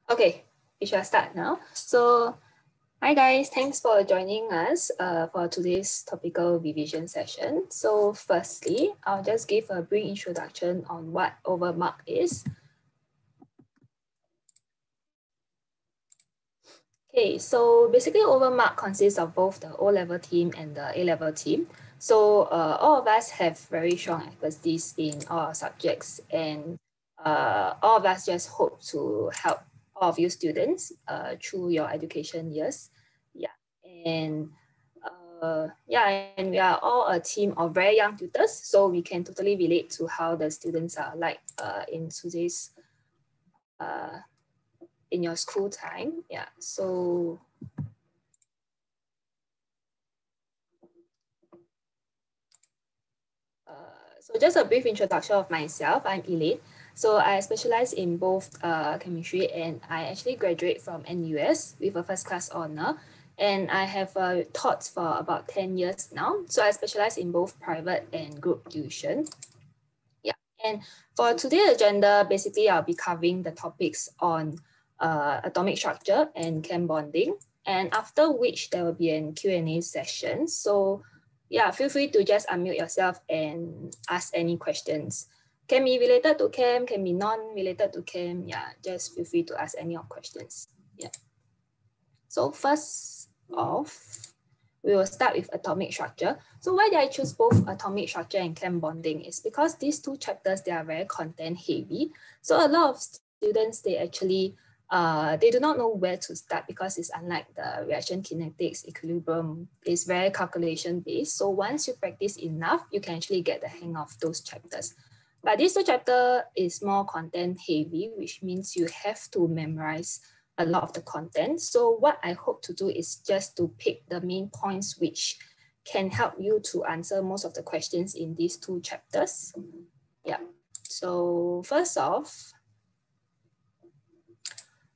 Okay, we shall start now. So, hi guys, thanks for joining us for today's topical revision session. So firstly, I'll just give a brief introduction on what overmark is. Okay, so basically overmark consists of both the O-level team and the A-level team. So all of us have very strong expertise in all our subjects, and all of us just hope to help all of you students through your education years. Yeah, and and we are all a team of very young tutors, so we can totally relate to how the students are like in today's in your school time. Yeah, so so just a brief introduction of myself. I'm Elaine. So I specialize in both chemistry, and I actually graduate from NUS with a first class honor. And I have taught for about 10 years now. So I specialize in both private and group tuition. Yeah, and for today's agenda, basically I'll be covering the topics on atomic structure and chem bonding. And after which there will be an Q&A session. So yeah, feel free to just unmute yourself and ask any questions. Can be related to chem, can be non-related to chem. Yeah, just feel free to ask any of questions. Yeah. So first off, we will start with atomic structure. So why did I choose both atomic structure and chem bonding is because these two chapters, they are very content heavy. So a lot of students, they actually they do not know where to start because it's unlike the reaction kinetics, equilibrium, it's very calculation based. So once you practice enough, you can actually get the hang of those chapters. But this two chapter is more content heavy, which means you have to memorize a lot of the content. So what I hope to do is just to pick the main points which can help you to answer most of the questions in these two chapters. Yeah, so first off,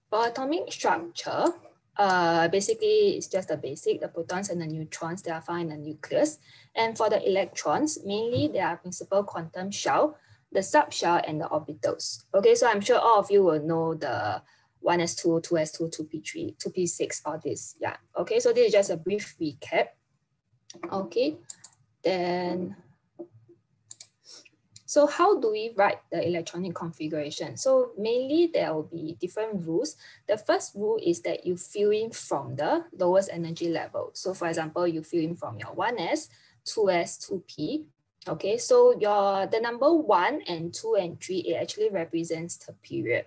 for atomic structure, basically it's just the basic, the protons and the neutrons that are found in the nucleus. And for the electrons, mainly there are principal quantum shell, the subshell and the orbitals. Okay, so I'm sure all of you will know the 1s2, 2s2, 2p3, 2p6, all this. Yeah, okay, so this is just a brief recap. Okay, then so how do we write the electronic configuration? So mainly there will be different rules. The first rule is that you fill in from the lowest energy level. So for example, you fill in from your 1s, 2s, 2p. Okay, so the number 1 and 2 and 3, it actually represents the period.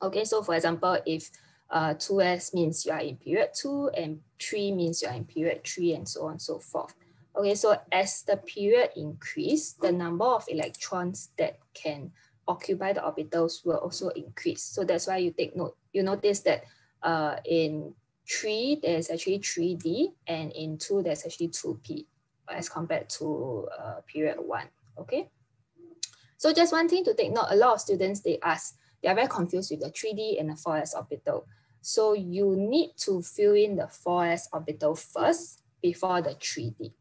Okay, so for example, if 2s means you are in period 2 and 3 means you are in period 3 and so on and so forth. Okay, so as the period increase, the number of electrons that can occupy the orbitals will also increase. So that's why you take note, you notice that in 3, there's actually 3d, and in 2, there's actually 2p as compared to period 1, okay? So just one thing to take note, a lot of students, they are very confused with the 3d and the 4s orbital. So you need to fill in the 4s orbital first before the 3d.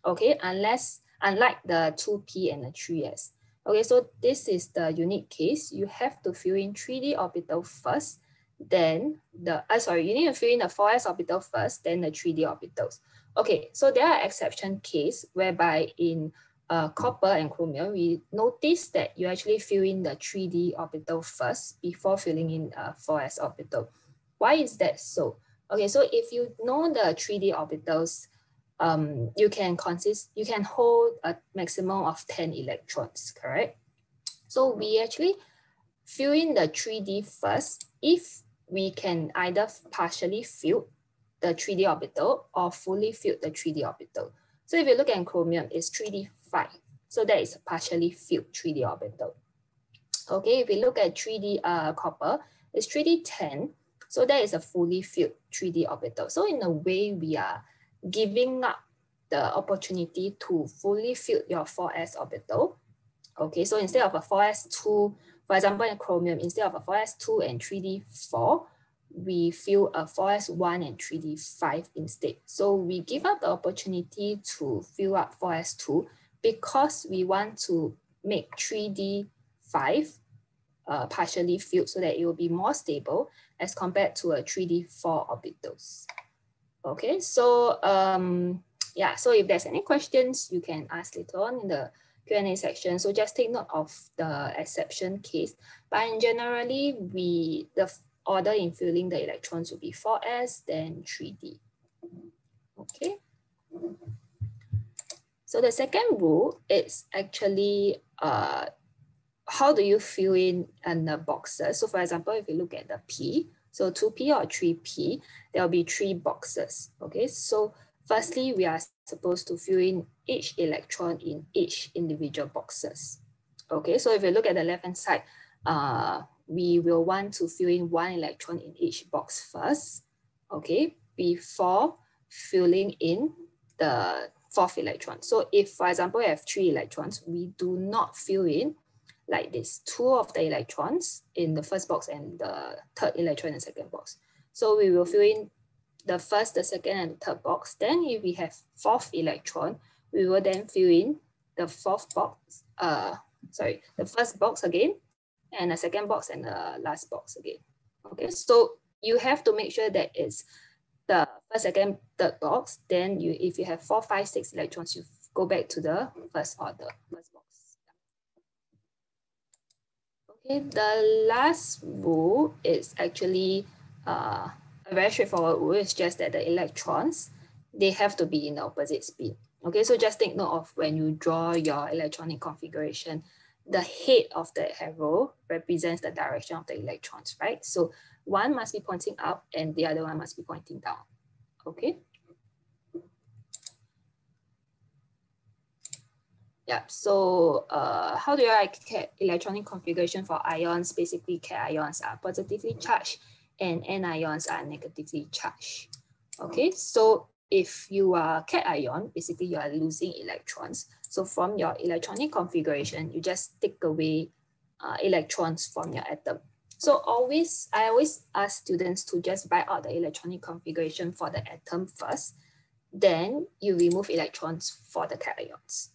Okay, unlike the 2p and the 3s. Okay, so this is the unique case. You have to fill in 3d orbital first, then you need to fill in the 4s orbital first, then the 3d orbitals. Okay, so there are exception case whereby in copper and chromium, we notice that you actually fill in the 3d orbital first before filling in 4s orbital. Why is that so? Okay, so if you know the 3d orbitals, you can hold a maximum of 10 electrons, correct? So we actually fill in the 3d first if we can either partially fill the 3d orbital or fully fill the 3d orbital. So if you look at chromium, it's 3d5. So that is a partially filled 3d orbital. Okay, if we look at 3d copper, it's 3d10. So that is a fully filled 3d orbital. So in a way, we are giving up the opportunity to fully fill your 4s orbital. Okay, so instead of a 4s2, for example, in chromium, instead of a 4s2 and 3d4, we fill a 4s1 and 3d5 instead. So we give up the opportunity to fill up 4s2 because we want to make 3d5 partially filled so that it will be more stable as compared to a 3D4 orbitals. Okay, so yeah, so if there's any questions, you can ask later on in the Q&A section. So just take note of the exception case. But in generally, the order in filling the electrons will be 4s, then 3d. Okay. So the second rule is actually how do you fill in the boxes? So for example, if you look at the P, so 2P or 3P, there will be 3 boxes. Okay, so firstly, we are supposed to fill in each electron in each individual boxes. Okay, so if you look at the left-hand side, we will want to fill in 1 electron in each box first, okay, before filling in the 4th electron. So if, for example, we have 3 electrons, we do not fill in like this, 2 of the electrons in the first box and the 3rd electron in the second box. So we will fill in the first, the second, and the 3rd box. Then if we have 4th electron, we will then fill in the 4th box, the first box again, and the second box and the last box again. Okay, so you have to make sure that it's the first, second, 3rd box. Then if you have 4, 5, 6 electrons, you go back to the first order, first box. Okay, the last rule is actually a very straightforward rule. It's just that the electrons, they have to be in the opposite spin. Okay, so just take note of when you draw your electronic configuration, the head of the arrow represents the direction of the electrons, right? So one must be pointing up and the other one must be pointing down. Okay. Yeah, so how do you write electronic configuration for ions? Basically, Cat ions are positively charged and anions are negatively charged. Okay, so if you are Cat ion, basically you are losing electrons. So from your electronic configuration, you just take away electrons from your atom. So I always ask students to just write out the electronic configuration for the atom first, then you remove electrons for the Cat ions.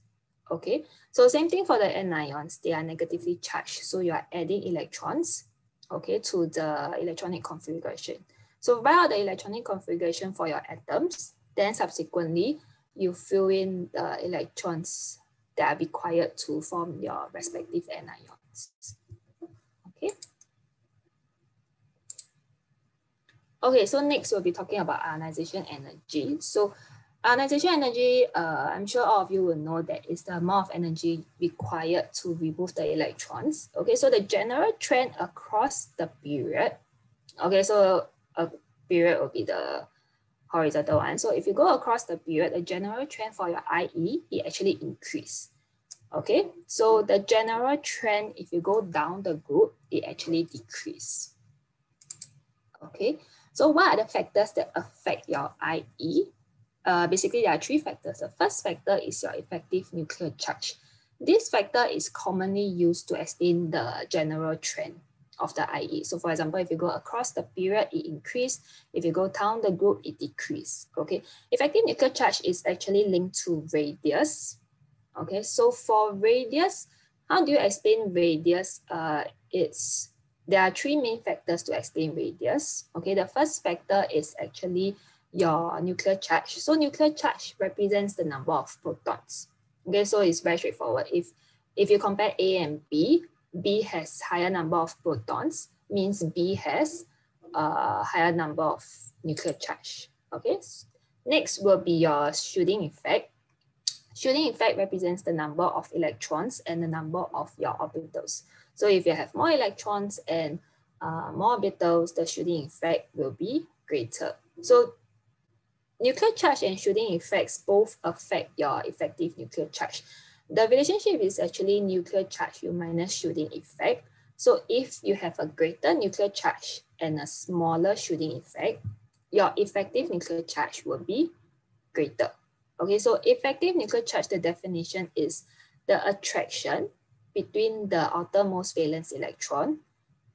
Okay, so same thing for the anions, they are negatively charged. So you are adding electrons, okay, to the electronic configuration. So write out the electronic configuration for your atoms, then subsequently you fill in the electrons that are required to form your respective anions. Okay. Okay, so next we'll be talking about ionization energy. So ionization energy, I'm sure all of you will know that it's the amount of energy required to remove the electrons. Okay, so the general trend across the period, okay, so a period will be the horizontal one. So if you go across the period, the general trend for your IE, it actually increase. Okay, so the general trend, if you go down the group, it actually decrease. Okay, so what are the factors that affect your IE? Basically, there are 3 factors. The first factor is your effective nuclear charge. This factor is commonly used to explain the general trend of the IE. So for example, if you go across the period, it increase. If you go down the group, it decrease. Okay, effective nuclear charge is actually linked to radius. Okay, so for radius, how do you explain radius? There are 3 main factors to explain radius. Okay, the first factor is actually your nuclear charge. So nuclear charge represents the number of protons. Okay, so it's very straightforward. If you compare A and B, B has higher number of protons, means B has a higher number of nuclear charge. Okay, next will be your shielding effect. Shielding effect represents the number of electrons and the number of your orbitals. So if you have more electrons and more orbitals, the shielding effect will be greater. So nuclear charge and shielding effects both affect your effective nuclear charge. The relationship is actually nuclear charge minus shielding effect. So if you have a greater nuclear charge and a smaller shielding effect, your effective nuclear charge will be greater. Okay, so effective nuclear charge, the definition is the attraction between the outermost valence electron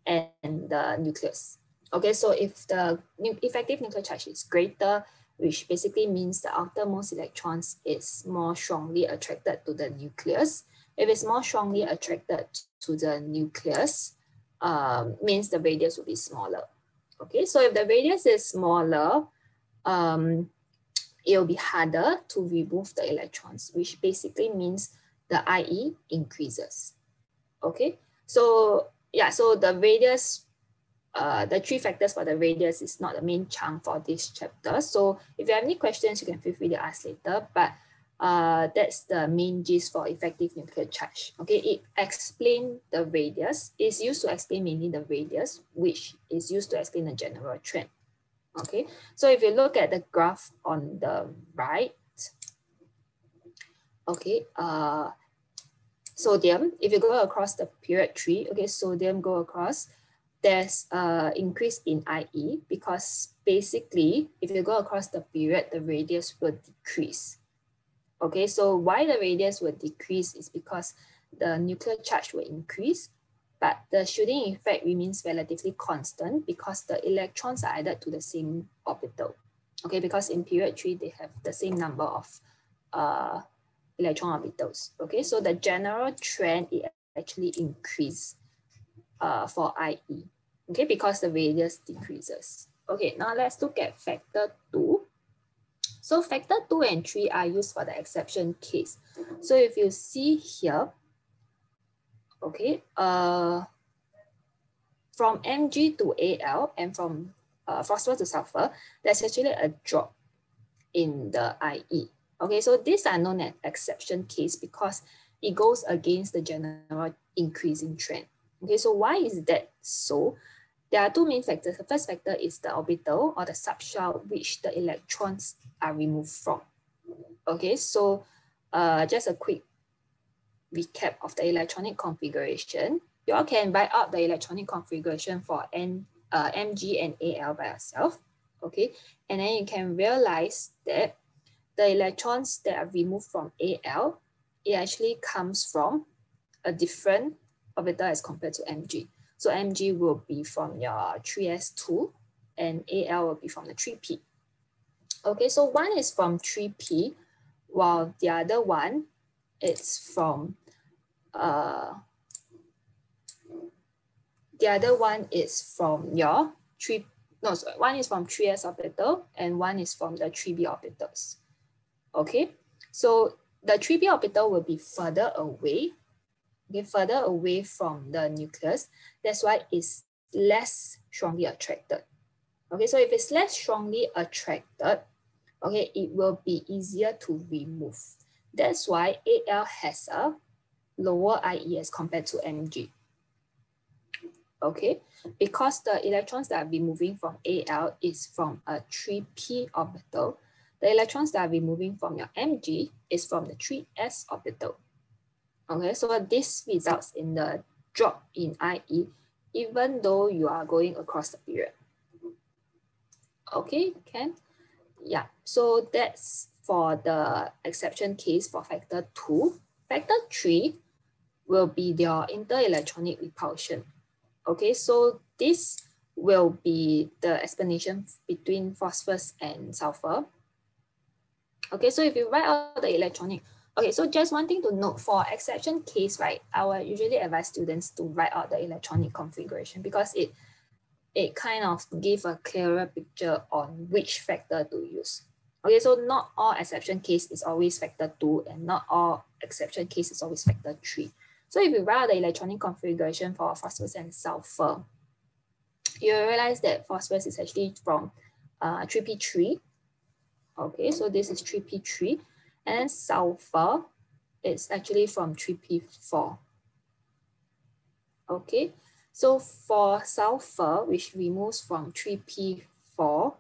and the nucleus. Okay, so if the effective nuclear charge is greater, which basically means the outermost electrons is more strongly attracted to the nucleus. If it's more strongly attracted to the nucleus, means the radius will be smaller. Okay, so if the radius is smaller, it will be harder to remove the electrons, which basically means the IE increases. Okay, so yeah, so the radius, the 3 factors for the radius is not the main chunk for this chapter. So if you have any questions, you can feel free to ask later, but that's the main gist for effective nuclear charge. Okay, it explains the radius. It's used to explain mainly the radius, which is used to explain the general trend. Okay, so if you look at the graph on the right, okay, sodium, if you go across the period 3, okay, sodium go across, there's increase in IE because basically, if you go across the period, the radius will decrease. Okay, so why the radius will decrease is because the nuclear charge will increase, but the shielding effect remains relatively constant because the electrons are added to the same orbital. Okay, because in period 3, they have the same number of electron orbitals. Okay, so the general trend is actually increase for IE, okay, because the radius decreases. Okay, now let's look at factor 2. So factor 2 and 3 are used for the exception case. So if you see here, okay, from Mg to Al and from phosphorus to sulfur, there's actually a drop in the IE. Okay, so these are known as exception case because it goes against the general increasing trend. Okay, so why is that so? There are 2 main factors. The first factor is the orbital or the subshell which the electrons are removed from. Okay, so just a quick recap of the electronic configuration. You all can write out the electronic configuration for Mg and Al by yourself. Okay, and then you can realize that the electrons that are removed from Al, it actually comes from a different orbital as compared to Mg. So Mg will be from your 3s2 and Al will be from the 3p. Okay, so one is from 3p while the other one is from your one is from 3s orbital and one is from the 3b orbitals. Okay, so the 3b orbital will be further away, okay, further away from the nucleus. That's why it's less strongly attracted. Okay, so if it's less strongly attracted, okay, it will be easier to remove. That's why Al has a lower IE as compared to Mg. Okay, because the electrons that are removing from Al is from a 3p orbital, the electrons that are removing from your Mg is from the 3s orbital. Okay, so this results in the drop in IE even though you are going across the period. Okay, Ken? Yeah, so that's for the exception case for factor 2. Factor 3 will be your interelectronic repulsion. Okay, so this will be the explanation between phosphorus and sulfur. Okay, so if you write out the electronic, okay, so just one thing to note for exception case, right, I will usually advise students to write out the electronic configuration because it kind of gives a clearer picture on which factor to use. Okay, so not all exception case is always factor 2 and not all exception case is always factor 3. So if you write out the electronic configuration for phosphorus and sulfur, you realize that phosphorus is actually from 3p3. Okay, so this is 3p3, and then sulfur is actually from 3p4. Okay, so for sulfur, which removes from 3p4,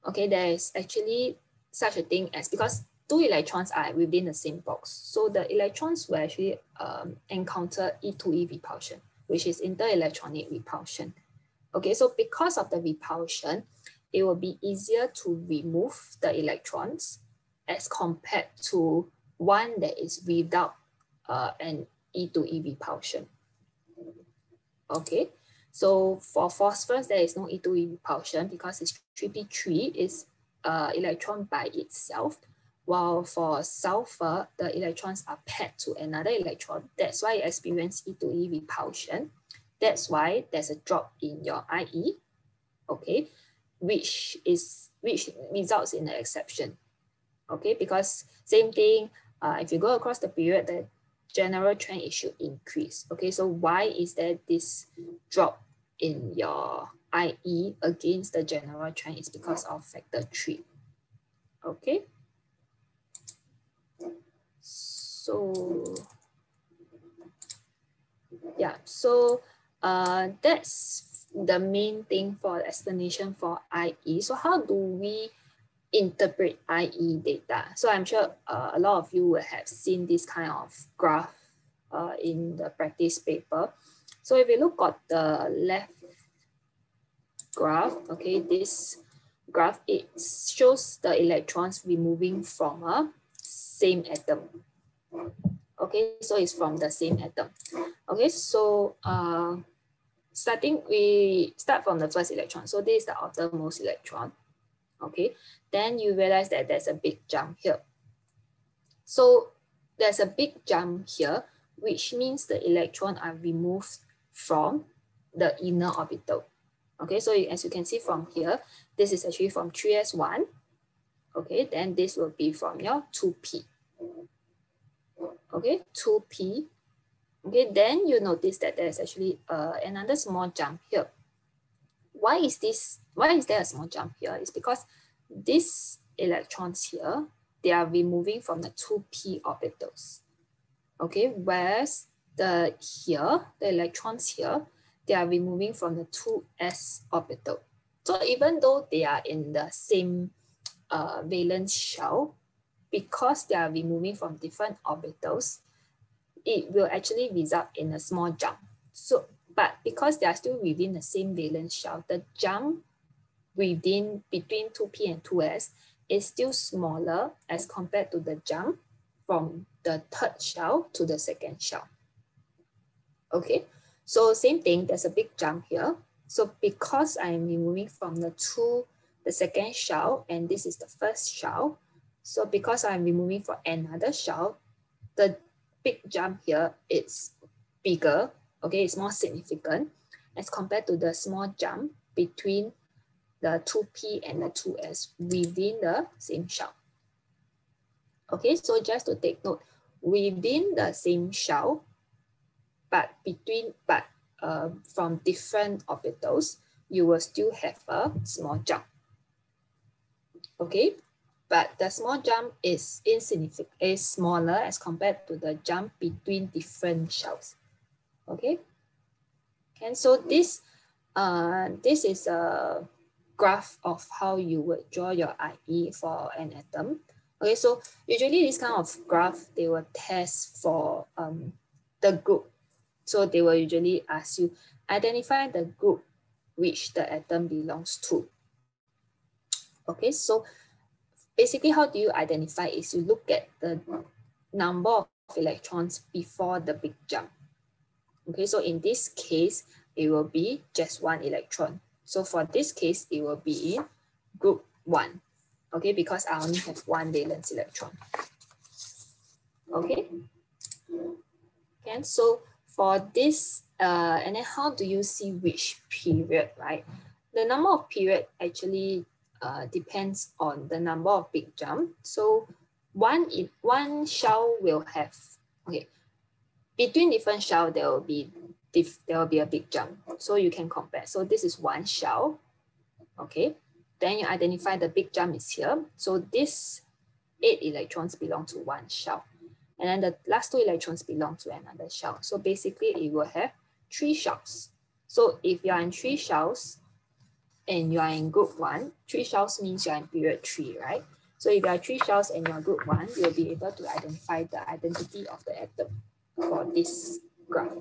okay, there is actually such a thing as, because 2 electrons are within the same box, so the electrons will actually encounter E2E repulsion, which is interelectronic repulsion. Okay, so because of the repulsion, it will be easier to remove the electrons as compared to one that is without an E2E repulsion. Okay, so for phosphorus, there is no E2E repulsion because it's 3p3 is electron by itself, while for sulfur, the electrons are paired to another electron. That's why you experience E2E repulsion. That's why there's a drop in your IE, okay, which results in an exception, okay, because same thing, if you go across the period, the general trend, it should increase, okay. So why is there this drop in your IE against the general trend? Is because of factor 3, okay. So yeah, so that's the main thing for the explanation for IE. So how do we interpret IE data? So I'm sure a lot of you will have seen this kind of graph in the practice paper. So if you look at the left graph, okay, this graph, it shows the electrons removing from a same atom. Okay, so it's from the same atom. Okay, so we start from the first electron. So this is the outermost electron. Okay, then you realize that there's a big jump here. So there's a big jump here, which means the electrons are removed from the inner orbital. Okay, so as you can see from here, this is actually from 3s1. Okay, then this will be from your 2p. Okay, 2p. Okay, then you notice that there's actually another small jump here. Why is there a small jump here? It's because these electrons here, they are removing from the 2p orbitals. Okay, whereas the electrons here, they are removing from the 2s orbital. So even though they are in the same valence shell, because they are removing from different orbitals, it will actually result in a small jump. So, but because they are still within the same valence shell, the jump between 2p and 2s is still smaller as compared to the jump from the third shell to the second shell. Okay, so same thing, there's a big jump here. So because I'm removing from the second shell, and this is the first shell, so because I'm removing from another shell, the big jump here is bigger, okay, it's more significant as compared to the small jump between the 2p and the 2s within the same shell. Okay, so just to take note, within the same shell, but from different orbitals, you will still have a small jump. Okay, but the small jump is insignificant, is smaller as compared to the jump between different shells. Okay, and so this is a graph of how you would draw your IE for an atom. Okay, so usually this kind of graph, they will test for the group. So they will usually ask you, identify the group which the atom belongs to. Okay, so basically how do you identify is you look at the number of electrons before the big jump. Okay, so in this case, it will be just one electron. So for this case, it will be in group 1. Okay, because I only have one valence electron. Okay, and so for this, and then how do you see which period, right? The number of period actually depends on the number of big jump. So one shell will have, okay, between different shell, there will be a big jump. So you can compare. So this is one shell, okay? Then you identify the big jump is here. So this 8 electrons belong to one shell. And then the last 2 electrons belong to another shell. So basically it will have 3 shells. So if you are in 3 shells and you are in group 1, 3 shells means you are in period 3, right? So if you are 3 shells and you are group 1, you'll be able to identify the identity of the atom for this graph,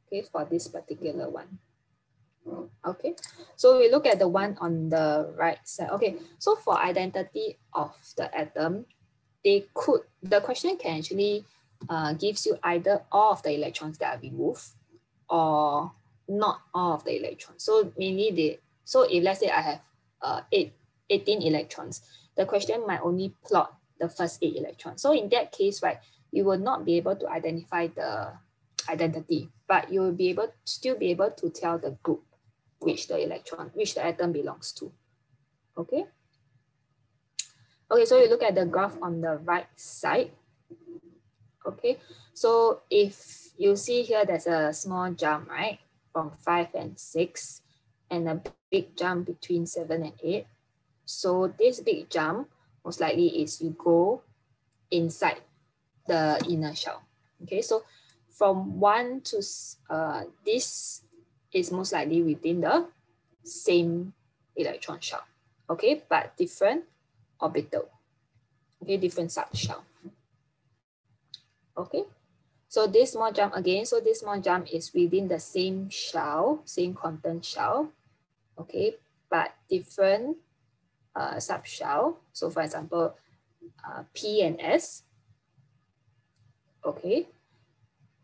okay, for this particular one. Okay, so we look at the one on the right side. Okay, so for identity of the atom, the question can actually gives you either all of the electrons that are removed or not all of the electrons. So mainly so if let's say I have 18 electrons, the question might only plot the first 8 electrons. So in that case, right, you will not be able to identify the identity, but you will still be able to tell the group which the atom belongs to. Okay. Okay, so you look at the graph on the right side. Okay, so if you see here, there's a small jump, right? From 5 and 6, and a big jump between 7 and 8. So this big jump, most likely is you go inside the inner shell. Okay, so from 1 to, this is most likely within the same electron shell. Okay, but different orbital. Okay, different subshell. Okay, so this small jump again, so this small jump is within the same shell, same content shell, okay, but different subshell. So for example, P and S, okay,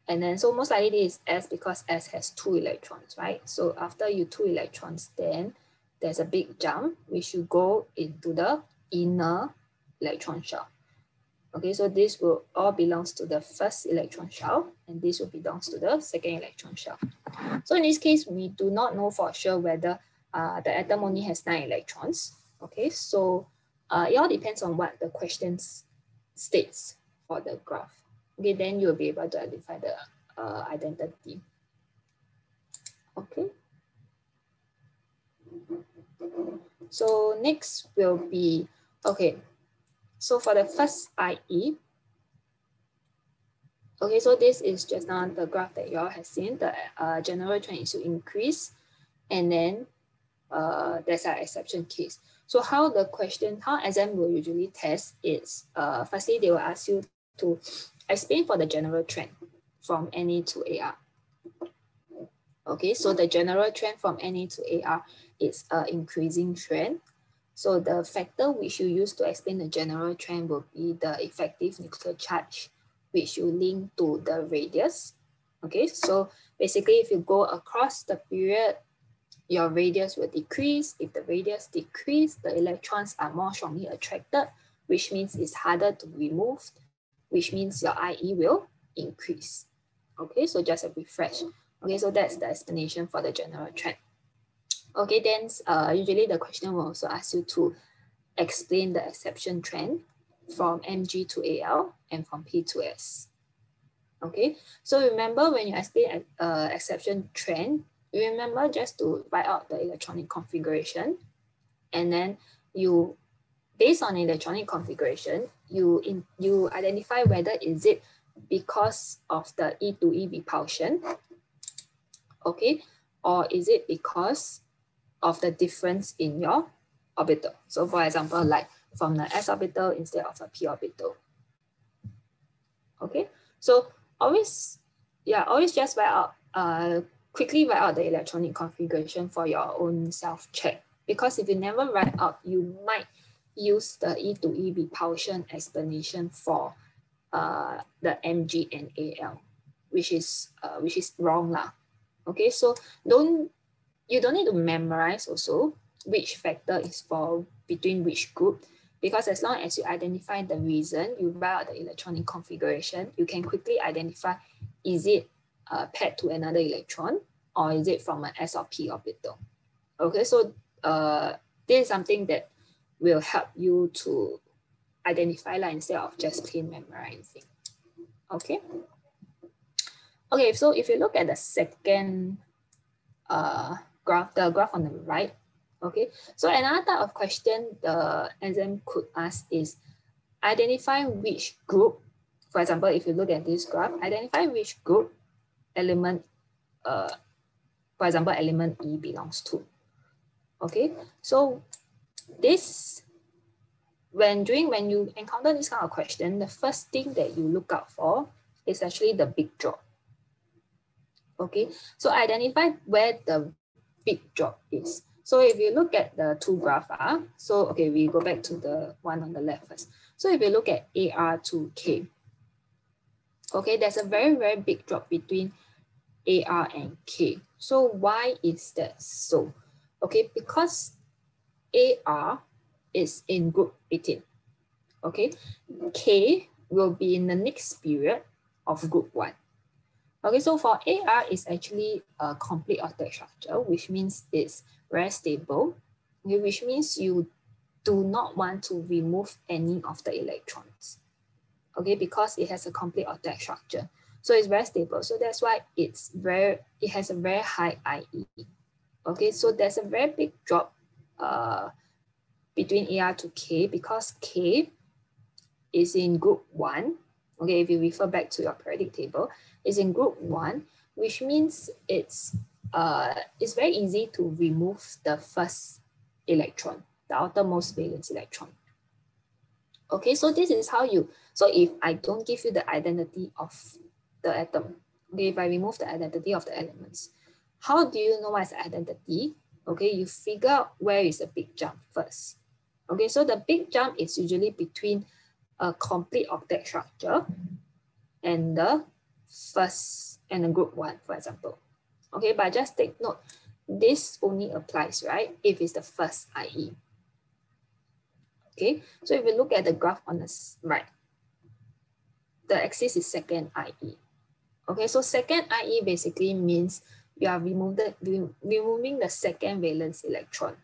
and then so most likely this is S because S has 2 electrons, right? So after you 2 electrons, then there's a big jump which you go into the inner electron shell. Okay, so this will all belongs to the first electron shell, and this will belongs to the second electron shell. So in this case, we do not know for sure whether the atom only has 9 electrons. Okay, so it all depends on what the question states for the graph. Okay, then you'll be able to identify the identity. Okay. So next will be, okay, so for the first IE, okay, so this is just now the graph that you all have seen. The general trend is to increase, and then there's an exception case. So how exam will usually test is, firstly, they will ask you to explain for the general trend from NA to AR. Okay, so the general trend from NA to AR is an increasing trend. So the factor which you use to explain the general trend will be the effective nuclear charge, which you link to the radius. Okay, so basically if you go across the period, your radius will decrease. If the radius decreases, the electrons are more strongly attracted, which means it's harder to remove, which means your IE will increase. Okay, so just a refresh. Okay, so that's the explanation for the general trend. Okay, then usually the question will also ask you to explain the exception trend from Mg to Al and from P to S. Okay, so remember when you explain exception trend, you remember just to write out the electronic configuration, and then you, based on electronic configuration, you identify whether is it because of the E to E repulsion, okay, or is it because of the difference in your orbital. So for example, like from the S orbital instead of a P orbital. Okay, so always just write out, quickly write out the electronic configuration for your own self-check. Because if you never write out, you might use the E to E repulsion explanation for the Mg and Al, which is wrong lah. Okay, so you don't need to memorize also which factor is for between which group, because as long as you identify the reason, you write out the electronic configuration, you can quickly identify, is it paired to another electron, or is it from an S or P orbital? Okay, so this is something that will help you to identify instead of just plain memorizing. Okay. Okay, so if you look at the second graph, the graph on the right, okay, so another type of question the exam could ask is identify which group, for example, if you look at this graph, identify which group element, for example, element E belongs to. Okay, so this, when you encounter this kind of question, the first thing that you look out for is actually the big drop. Okay, so identify where the big drop is. So if you look at the two graphs, so okay, we go back to the one on the left first. So if you look at AR to K, okay, there's a very, very big drop between AR and K. So why is that so? Okay, because AR is in group 18. Okay, K will be in the next period of group 1. Okay, so for AR is actually a complete octet structure, which means it's very stable, okay, which means you do not want to remove any of the electrons, okay, because it has a complete octet structure. So it's very stable. So that's why it has a very high IE. Okay, so there's a very big drop between AR to K because K is in group 1. Okay, if you refer back to your periodic table, is in group 1, which means it's very easy to remove the first electron, the outermost valence electron. Okay, so this is how you, so if I don't give you the identity of the atom, okay, if I remove the identity of the elements, how do you know what's the identity? Okay, you figure out where is the big jump first. Okay, so the big jump is usually between a complete octet structure and the first and the group 1, for example. Okay, but just take note, this only applies, right, if it's the first IE. Okay, so if we look at the graph on the right, the axis is second IE. Okay, so second IE basically means you are removing the second valence electron.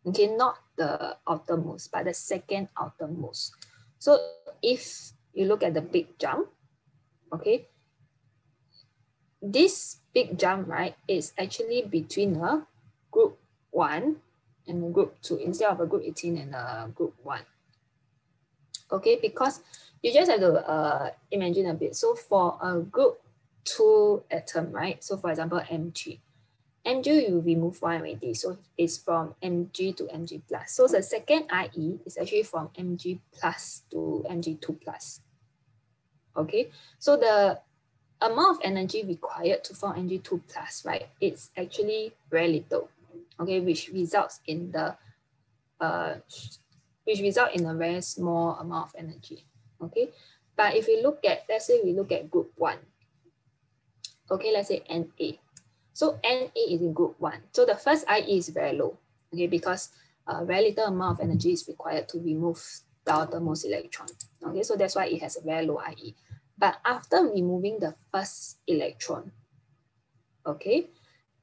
Okay, not the outermost, but the second outermost. So if you look at the big jump, okay, this big jump, right, is actually between a group 1 and a group 2 instead of a group 18 and a group 1. Okay, because you just have to imagine a bit. So for a group 2 atom, right? So for example, Mg. Mg, you remove one already. So it's from Mg to Mg plus. So the second IE is actually from Mg plus to Mg2 plus. Okay, so the amount of energy required to form Mg2 plus, right? It's actually very little. Okay, which results in a very small amount of energy. Okay, but if we look at, let's say we look at group 1. Okay, let's say Na. So Na is in group 1. So the first IE is very low, okay, because very little amount of energy is required to remove the outermost electron. Okay, so that's why it has a very low IE. But after removing the first electron, okay,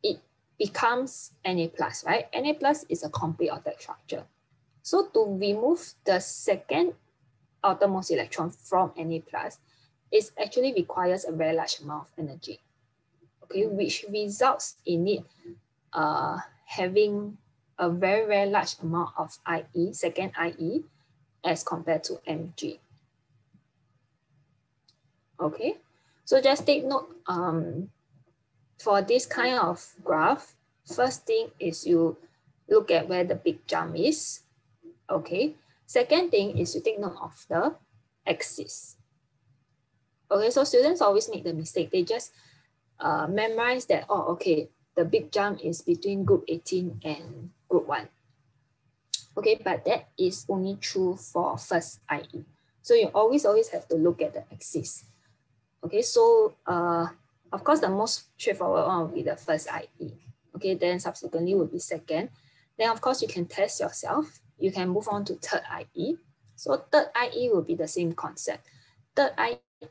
it becomes Na plus, right? Na plus is a complete octet structure. So to remove the second outermost electron from Na plus, it actually requires a very large amount of energy. Okay, which results in it having a very, very large amount of IE, second IE, as compared to Mg. Okay, so just take note, for this kind of graph, first thing is you look at where the big jump is. Okay, second thing is you take note of the axis. Okay, so students always make the mistake, they just memorize that, oh, okay, the big jump is between group 18 and group 1. Okay, but that is only true for first IE. So you always have to look at the axis. Okay, so of course, the most straightforward one will be the first IE. Okay, then subsequently will be second. Then of course, you can test yourself. You can move on to third IE. So third IE will be the same concept. Third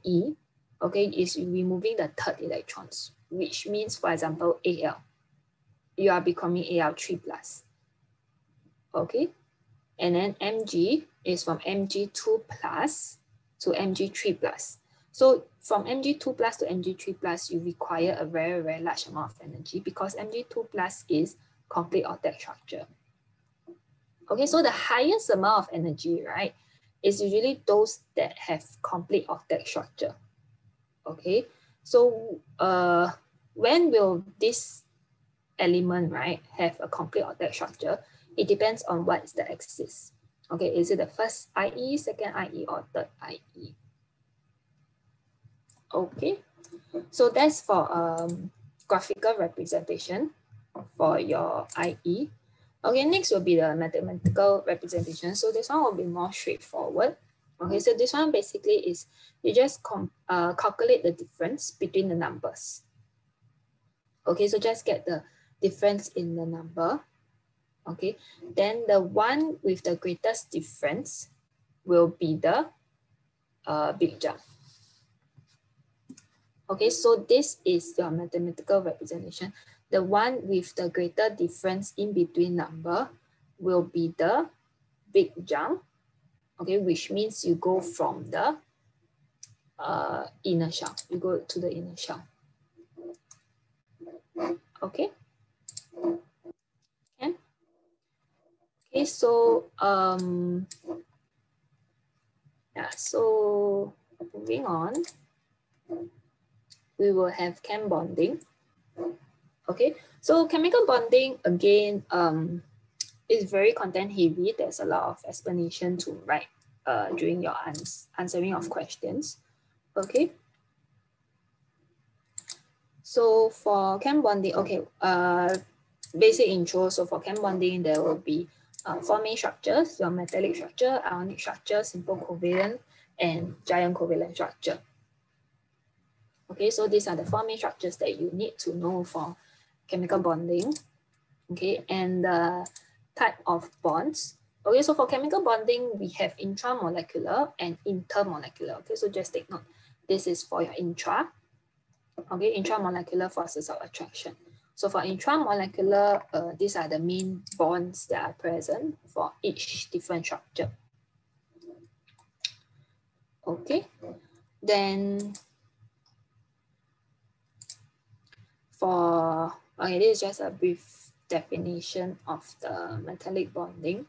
IE, okay, is removing the third electrons, which means, for example, Al. You are becoming Al3 plus. Okay, and then Mg is from Mg2 plus to Mg3 plus. So from Mg2 plus to Mg3 plus, you require a very, very large amount of energy because Mg2 plus is complete octet structure. Okay, so the highest amount of energy, right, is usually those that have complete octet structure. Okay, so when will this element, right, have a complete octet structure? It depends on what is the axis. Okay, is it the first IE, second IE, or third IE? Okay, so that's for graphical representation for your IE. Okay, next will be the mathematical representation. So this one will be more straightforward. Okay, so this one basically is you just calculate the difference between the numbers. Okay, so just get the difference in the number. Okay, then the one with the greatest difference will be the big jump. Okay, so this is your mathematical representation. The one with the greater difference in between number will be the big jump, okay, which means you go from the inner shell. You go to the inner shell. Okay. Okay, so yeah, so moving on, we will have chem bonding. Okay, so chemical bonding again is very content heavy. There's a lot of explanation to write during your answering of questions. Okay. So for chem bonding, okay, basic intro. So for chem bonding, there will be four main structures: your metallic structure, ionic structure, simple covalent, and giant covalent structure. Okay, so these are the four main structures that you need to know for chemical bonding. Okay, and the type of bonds. Okay, so for chemical bonding, we have intramolecular and intermolecular. Okay, so just take note. This is for your intra. Okay, intramolecular forces of attraction. So for intramolecular, these are the main bonds that are present for each different structure. Okay, then for, okay, this is just a brief definition of the metallic bonding.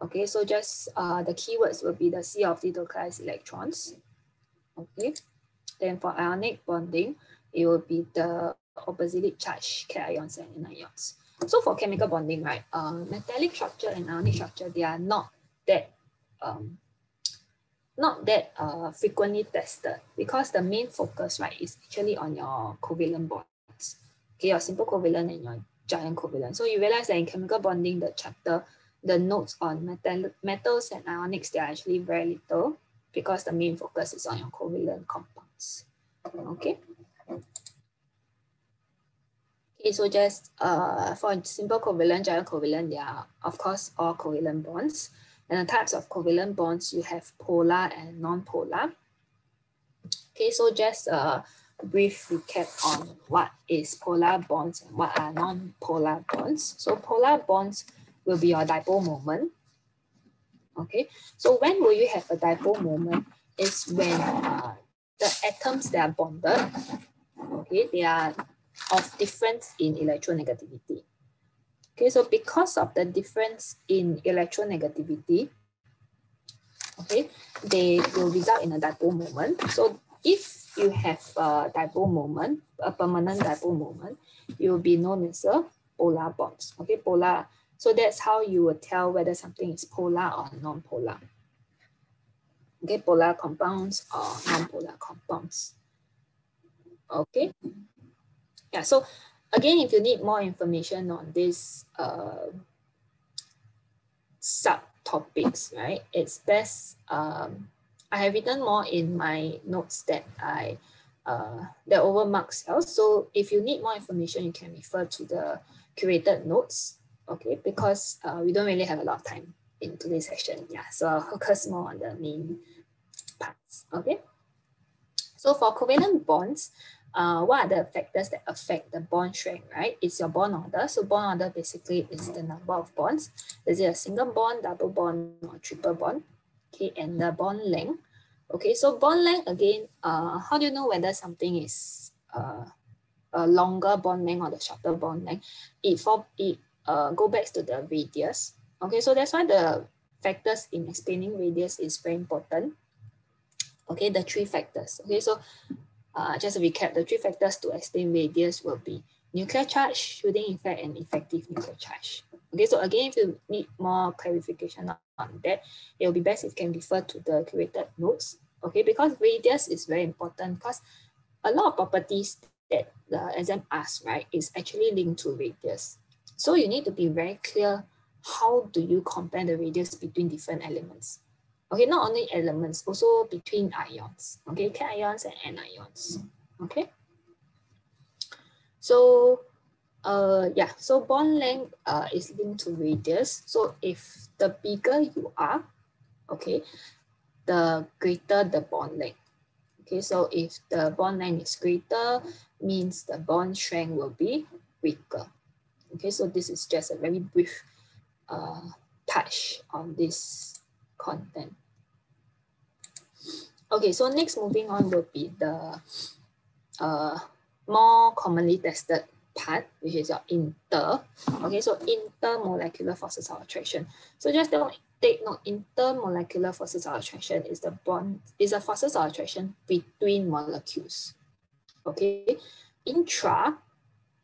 Okay, so just the keywords will be the C of denuclearized electrons. Okay, then for ionic bonding, it will be the oppositely charged cations and anions. So for chemical bonding, right, metallic structure and ionic structure, they are not that frequently tested, because the main focus, right, is actually on your covalent bonds. Okay, your simple covalent and your giant covalent. So you realize that in chemical bonding, the chapter, the notes on metals and ionics, they are actually very little, because the main focus is on your covalent compounds. Okay. Okay, so just for simple covalent, giant covalent, they are of course all covalent bonds. And the types of covalent bonds, you have polar and non-polar. Okay, so just a brief recap on what is polar bonds and what are non-polar bonds. So polar bonds will be your dipole moment. Okay, so when will you have a dipole moment? Is when the atoms that are bonded, okay, they are of difference in electronegativity. Okay, so because of the difference in electronegativity, okay, they will result in a dipole moment. So if you have a dipole moment, a permanent dipole moment, it will be known as a polar bonds. Okay, polar. So that's how you will tell whether something is polar or non-polar. Okay, polar compounds or non-polar compounds. Okay. Yeah, so again, if you need more information on this subtopics, right, it's best, I have written more in my notes that the overmarked cells. So if you need more information, you can refer to the curated notes, okay, because we don't really have a lot of time in today's session. Yeah, so I'll focus more on the main parts, okay. So for covalent bonds, what are the factors that affect the bond strength, right? It's your bond order. So bond order basically is the number of bonds. Is it a single bond, double bond, or triple bond? Okay, and the bond length. Okay, so bond length again, how do you know whether something is a longer bond length or the shorter bond length? It go back to the radius. Okay, so that's why the factors in explaining radius is very important. Okay, the three factors. Okay, so just to recap, the three factors to explain radius will be nuclear charge, shielding effect, and effective nuclear charge. Okay, so again, if you need more clarification on that, it will be best if you can refer to the curated notes. Okay, because radius is very important, because a lot of properties that the exam asks, right, is actually linked to radius. So you need to be very clear, how do you compare the radius between different elements? Okay, not only elements, also between ions. Okay, cations and anions. Okay. So, yeah, so bond length is linked to radius. So if the bigger you are, okay, the greater the bond length. Okay, so if the bond length is greater, means the bond strength will be weaker. Okay, so this is just a very brief touch on this content. Okay, so next moving on will be the more commonly tested part, which is your inter. Okay, so intermolecular forces of attraction. So just take note, intermolecular forces of attraction is a forces of attraction between molecules. Okay, intra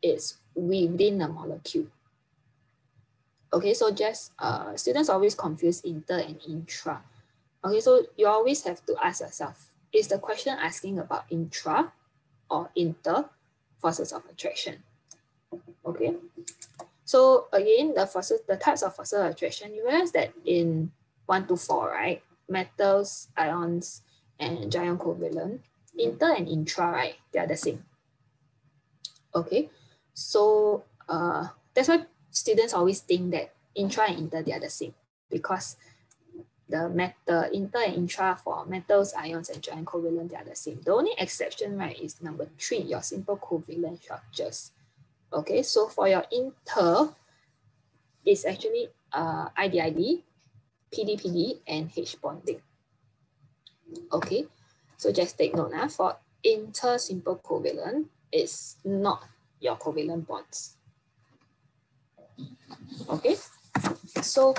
is within a molecule. Okay, so just students always confuse inter and intra. Okay, so you always have to ask yourself, is the question asking about intra or inter forces of attraction? Okay, so again, the types of forces of attraction, you realize that in 1 to 4, right? Metals, ions, and giant covalent, inter and intra, right? They are the same. Okay, so that's why students always think that intra and inter, they are the same, because the inter and intra for metals, ions, and giant covalent, they are the same. The only exception, right, is number 3, your simple covalent structures. Okay, so for your inter, it's actually IDID, PDPD, and H bonding. Okay, so just take note now, for inter simple covalent, it's not your covalent bonds. Okay, so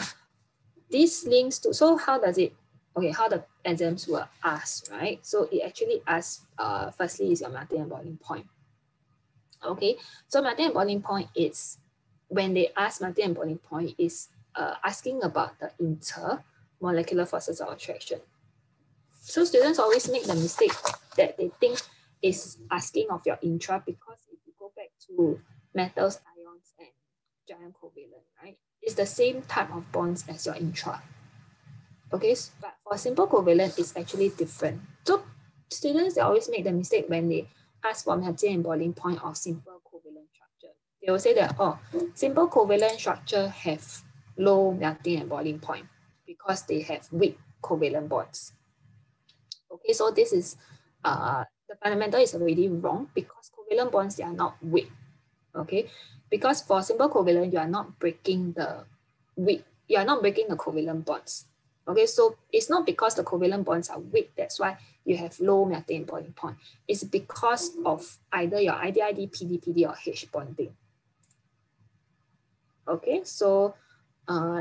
this links to, so how does it, okay, how the exams were asked, right? So it actually asks, firstly is your melting and boiling point. Okay, so melting and boiling point is, when they ask melting and boiling point, is asking about the intermolecular forces of attraction. So students always make the mistake that they think is asking of your intra, because if you go back to metals, ions, and giant covalent, right, it's the same type of bonds as your intra. Okay, but for simple covalent, it's actually different. So students, they always make the mistake when they ask for melting and boiling point of simple covalent structure. They will say that, oh, simple covalent structure have low melting and boiling point because they have weak covalent bonds. Okay, so this is, the fundamental is already wrong, because covalent bonds, they are not weak. Okay, because for simple covalent, you are not breaking the covalent bonds. Okay, so it's not because the covalent bonds are weak, that's why you have low melting and boiling point. It's because of either your IDID, PDPD, or H bonding. Okay, so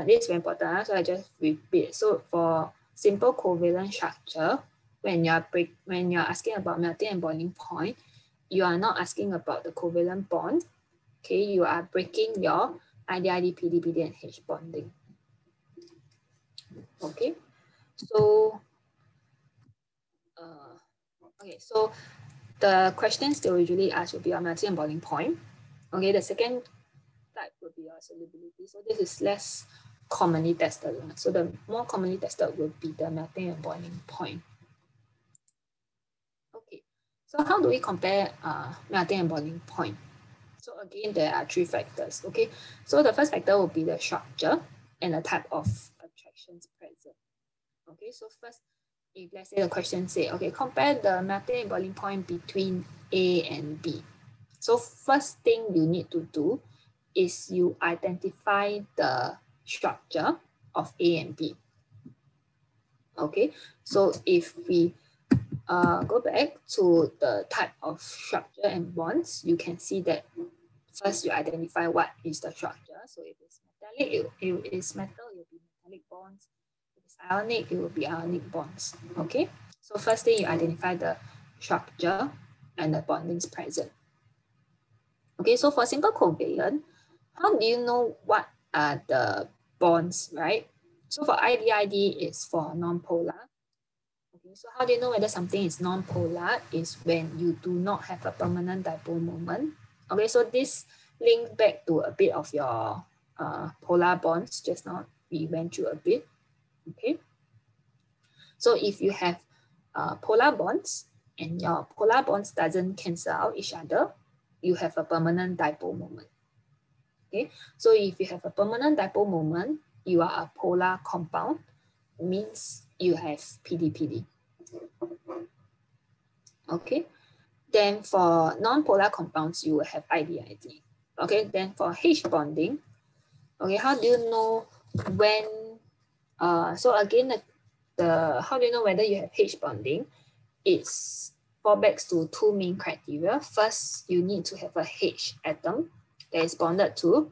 this is very important, so I just repeat. So for simple covalent structure, when you're asking about melting and boiling point, you are not asking about the covalent bond. Okay, you are breaking your IDID, PDPD, and H bonding. Okay, so okay, so the questions they usually ask will be on melting and boiling point. Okay, the second type will be your solubility. So this is less commonly tested. So the more commonly tested will be the melting and boiling point. Okay, so how do we compare melting and boiling point? So again, there are 3 factors. Okay, so the first factor will be the structure and the type of attractions present. Okay, so first, if let's say the question say, okay, compare the melting and boiling point between A and B. So first thing you need to do is you identify the structure of A and B. Okay, so if we go back to the type of structure and bonds, you can see that first you identify what is the structure. So if it's metallic, it is metal, it will be metallic bonds. If it's ionic, it will be ionic bonds. Okay, so first thing you identify the structure and the bondings present. Okay, so for simple covalent, how do you know what are the bonds, right? So for IDID, it's for non-polar. Okay, so how do you know whether something is non-polar? Is when you do not have a permanent dipole moment. Okay, so this links back to a bit of your polar bonds. Just now we went through a bit. Okay, so if you have polar bonds and your polar bonds doesn't cancel out each other, you have a permanent dipole moment. Okay, so if you have a permanent dipole moment, you are a polar compound, means you have PDPD. Okay. Then for non-polar compounds, you will have IDID. Okay. Then for H bonding, okay, how do you know when? So again, how do you know whether you have H bonding? It's fallbacks to two main criteria. First, you need to have a H atom that is bonded to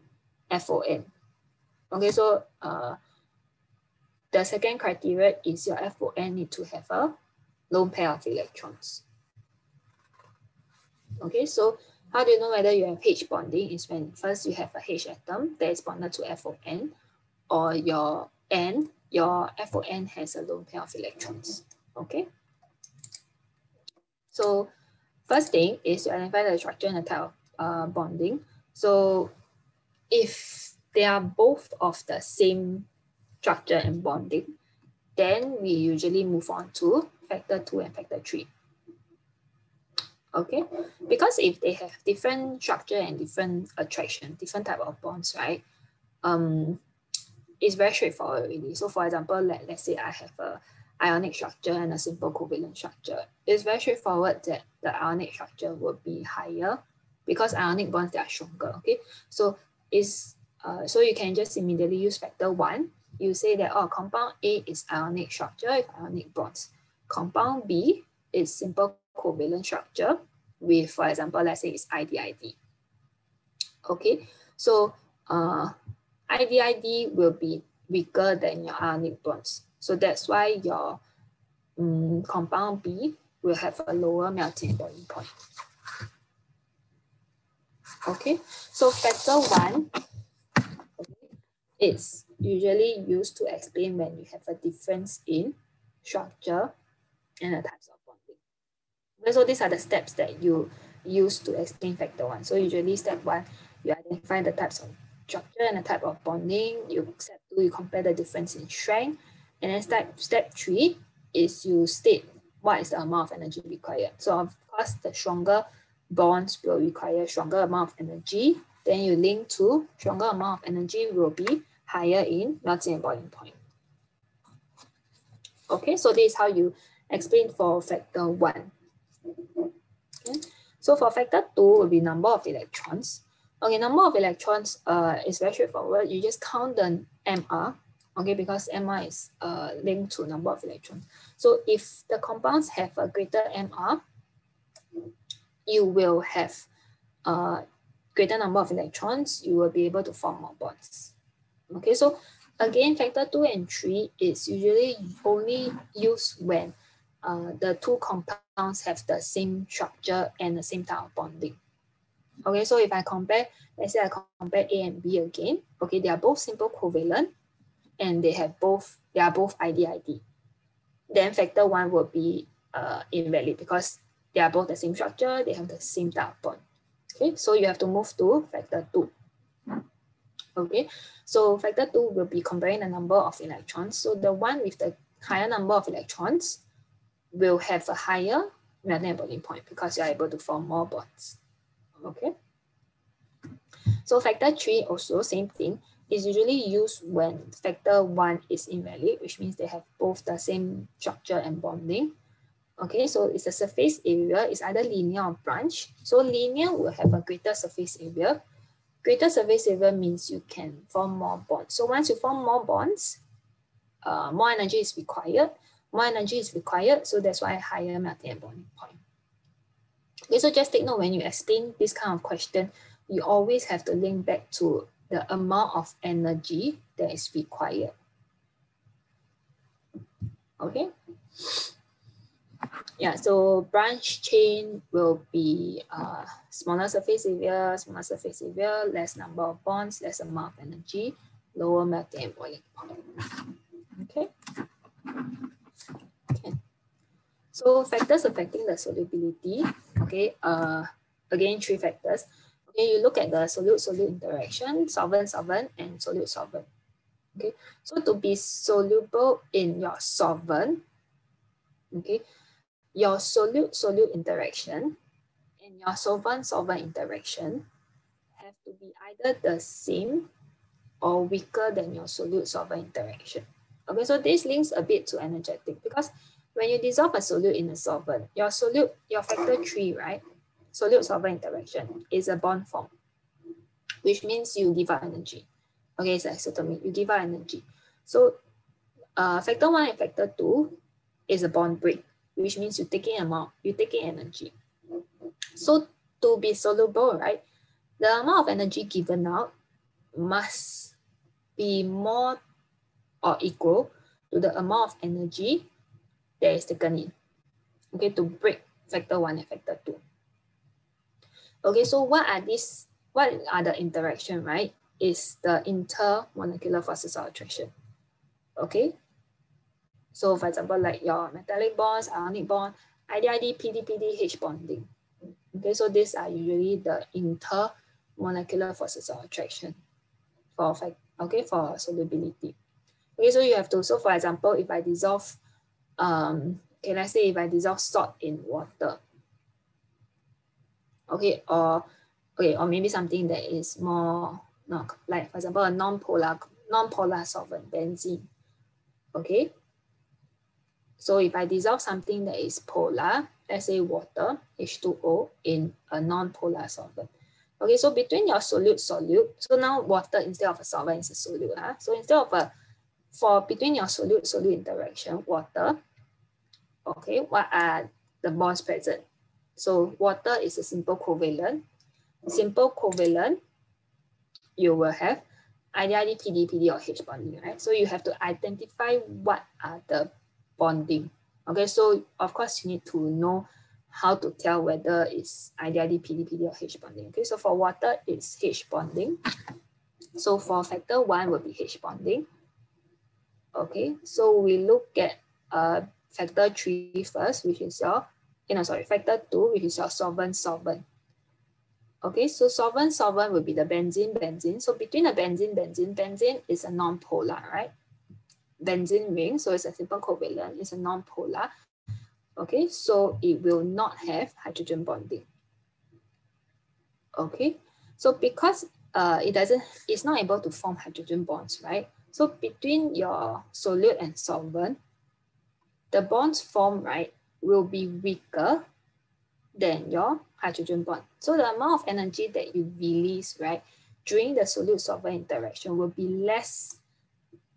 FON. Okay, so the second criteria is your FON need to have a lone pair of electrons. Okay, so how do you know whether you have H bonding is when first you have a H atom that is bonded to FON, or your FON has a lone pair of electrons. Okay. So first thing is to identify the structure and the type of bonding. So if they are both of the same structure and bonding, then we usually move on to factor 2 and factor 3. Okay, because if they have different structure and different attraction, different type of bonds, right? It's very straightforward really. So for example, let's say I have a ionic structure and a simple covalent structure. It's very straightforward that the ionic structure will be higher because ionic bonds, they are stronger. Okay, so so you can just immediately use factor 1. You say that, oh, compound A is ionic structure with ionic bonds. Compound B is simple covalent structure with, for example, let's say it's IDID. Okay, so IDID will be weaker than your ionic bonds. So that's why your compound B will have a lower melting and boiling point. Okay, so factor 1, it's usually used to explain when you have a difference in structure and the types of bonding. Okay, so these are the steps that you use to explain factor 1. So usually step 1, you identify the types of structure and the type of bonding. Step 2, you compare the difference in strength. And then step 3 is you state what is the amount of energy required. So of course, the stronger bonds will require stronger amount of energy. Then you link to stronger amount of energy will be higher in melting and boiling point. Okay, so this is how you explain for factor 1. Okay. So for factor 2 will be number of electrons. Okay, number of electrons is very straightforward. You just count the MR, okay, because MR is linked to number of electrons. So if the compounds have a greater MR, you will have a greater number of electrons, you will be able to form more bonds. Okay, so again, factor 2 and 3 is usually only used when the two compounds have the same structure and the same type of bonding. Okay, so if I compare, let's say I compare A and B again, okay, they are both simple covalent and they are both IDID. Then factor 1 will be invalid because they are both the same structure, they have the same type of bond. Okay, so you have to move to factor 2. Okay, so factor 2 will be comparing the number of electrons. So the one with the higher number of electrons will have a higher melting and boiling point because you are able to form more bonds. Okay, so factor 3 also same thing, is usually used when factor 1 is invalid, which means they have both the same structure and bonding. Okay, so it's the surface area, it's either linear or branch. So linear will have a greater surface area. Greater surface area means you can form more bonds. So once you form more bonds, more energy is required. More energy is required, so that's why higher melting and boiling point. Okay, so just take note when you explain this kind of question, you always have to link back to the amount of energy that is required. Okay. Yeah, so branch chain will be smaller surface area, less number of bonds, less amount of energy, lower melting and boiling point. Okay. Okay. So factors affecting the solubility. Okay. Again, 3 factors. Okay, you look at the solute-solute interaction, solvent-solvent, and solute-solvent. Okay. So to be soluble in your solvent, okay, your solute-solute interaction and your solvent-solvent interaction have to be either the same or weaker than your solute-solvent interaction. Okay, so this links a bit to energetic because when you dissolve a solute in a solvent, your factor 3, right? Solute-solvent interaction is a bond form, which means you give out energy. Okay, it's isothermic, you give out energy. So factor 1 and factor 2 is a bond break, which means you're taking energy. So to be soluble, right, the amount of energy given out must be more or equal to the amount of energy that is taken in, okay, to break factor 1 and factor 2. Okay, so what are the interaction, right? Is the intermolecular forces of attraction. Okay, so for example, like your metallic bonds, ionic bond, ID, PD, H bonding. Okay, so these are usually the intermolecular forces of attraction for solubility. Okay, so you have to, so for example, if I dissolve, let's say if I dissolve salt in water, okay, or maybe something that is more, like for example, a non-polar solvent, benzene, okay? So if I dissolve something that is polar, let's say water, H2O, in a non-polar solvent. Okay, so between your solute, so now water instead of a solvent is a solute. So instead of between your solute interaction, water, okay, what are the bonds present? So water is a simple covalent. Simple covalent, you will have ID, PD, or H bonding, right? So you have to identify what are the bonding. Okay, so of course you need to know how to tell whether it's ID, PD, or H bonding. Okay, so for water, it's H bonding. So for factor 1 will be H bonding. Okay, so we look at factor 3 first, which is your, factor 2, which is your solvent. Okay, so solvent will be the benzene. So between the benzene is a non-polar, right? Benzene ring, so it's a simple covalent, it's a non-polar. Okay, so it will not have hydrogen bonding. Okay, so because it's not able to form hydrogen bonds, right? So between your solute and solvent, the bonds formed, right, will be weaker than your hydrogen bond. So the amount of energy that you release, right, during the solute-solvent interaction will be less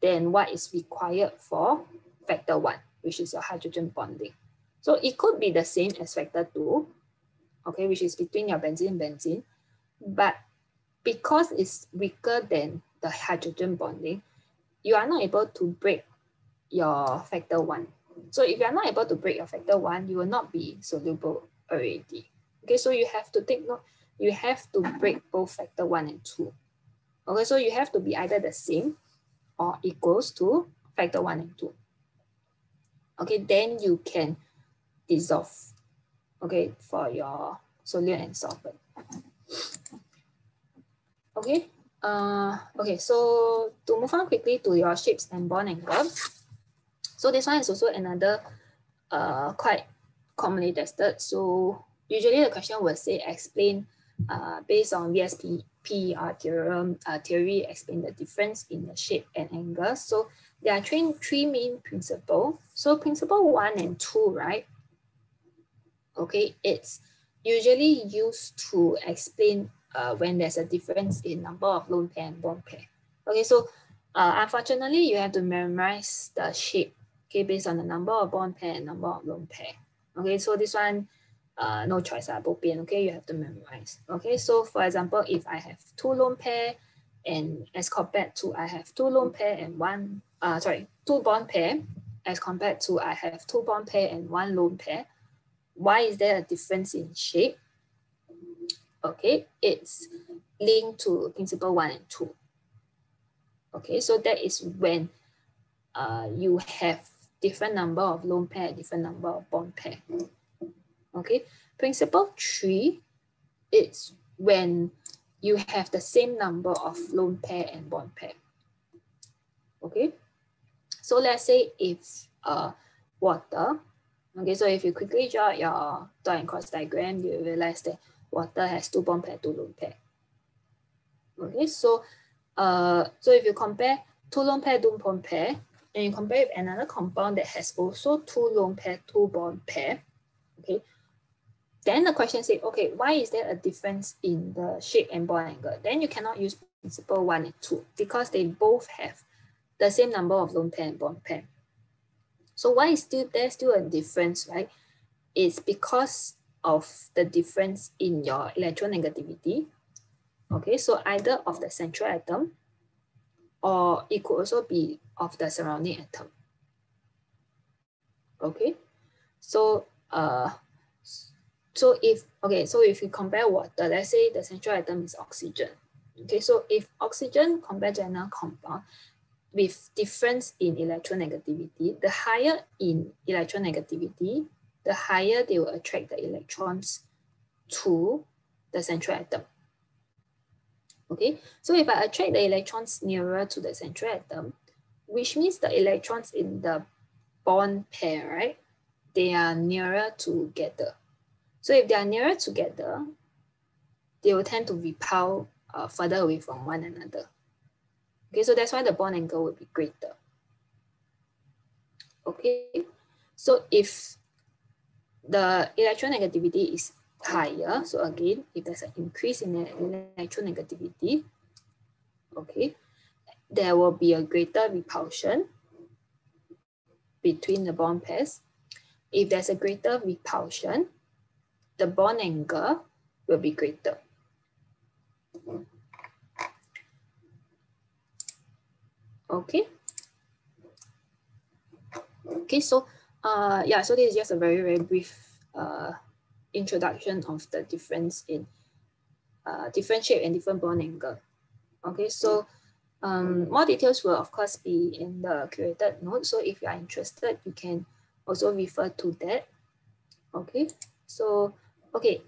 than what is required for factor 1, which is your hydrogen bonding. So it could be the same as factor 2, okay, which is between your benzene, but because it's weaker than the hydrogen bonding, you are not able to break your factor 1. So if you are not able to break your factor 1, you will not be soluble already. Okay, so you have to take note, you have to break both factor 1 and 2. Okay, so you have to be either the same or equals to factor 1 and 2. Okay, then you can dissolve, okay, for your solute and solvent. Okay, okay, so to move on quickly to your shapes and bond angle. So this one is also another quite commonly tested. So usually the question will say explain based on VSP theorem theory, explain the difference in the shape and angle. So there are three main principles. So principle 1 and 2, right? Okay, it's usually used to explain when there's a difference in number of lone pair and bond pair. Okay, so unfortunately, you have to memorize the shape, okay, based on the number of bond pair and number of lone pair. Okay, so this one, no choice, both pair, okay, you have to memorize. Okay, so for example, if I have 2 lone pair and as compared to I have 2 lone pair and 2 bond pair as compared to I have 2 bond pair and 1 lone pair, why is there a difference in shape? Okay, it's linked to principle 1 and 2. Okay, so that is when you have different number of lone pair, different number of bond pair. Okay, principle 3, it's when you have the same number of lone pair and bond pair. Okay, so let's say if water, okay, so if you quickly draw your dot and cross diagram, you realize that water has 2 bond pair, 2 lone pair. Okay, so if you compare 2 lone pair, 2 bond pair, and you compare with another compound that has also 2 lone pair, 2 bond pair, okay, then the question says, okay, why is there a difference in the shape and bond angle? Then you cannot use principle 1 and 2 because they both have the same number of lone pair and bond pair. So why is there's still a difference, right? It's because of the difference in your electronegativity. Okay, so either of the central atom, or it could also be of the surrounding atom. Okay, so if you compare water, let's say the central atom is oxygen. Okay, so if oxygen compared to another compound with difference in electronegativity, the higher in electronegativity, the higher they will attract the electrons to the central atom. Okay, so if I attract the electrons nearer to the central atom, which means the electrons in the bond pair, right, they are nearer together. So if they are nearer together, they will tend to repel further away from one another. Okay, so that's why the bond angle will be greater. Okay, so if the electronegativity is higher, so again, if there's an increase in the electronegativity, okay, there will be a greater repulsion between the bond pairs. If there's a greater repulsion, the bond angle will be greater. Okay. Okay, so yeah, so this is just a very, very brief introduction of the difference in different shape and different bond angle. Okay, so more details will of course be in the curated note. So if you are interested, you can also refer to that. Okay, so okay.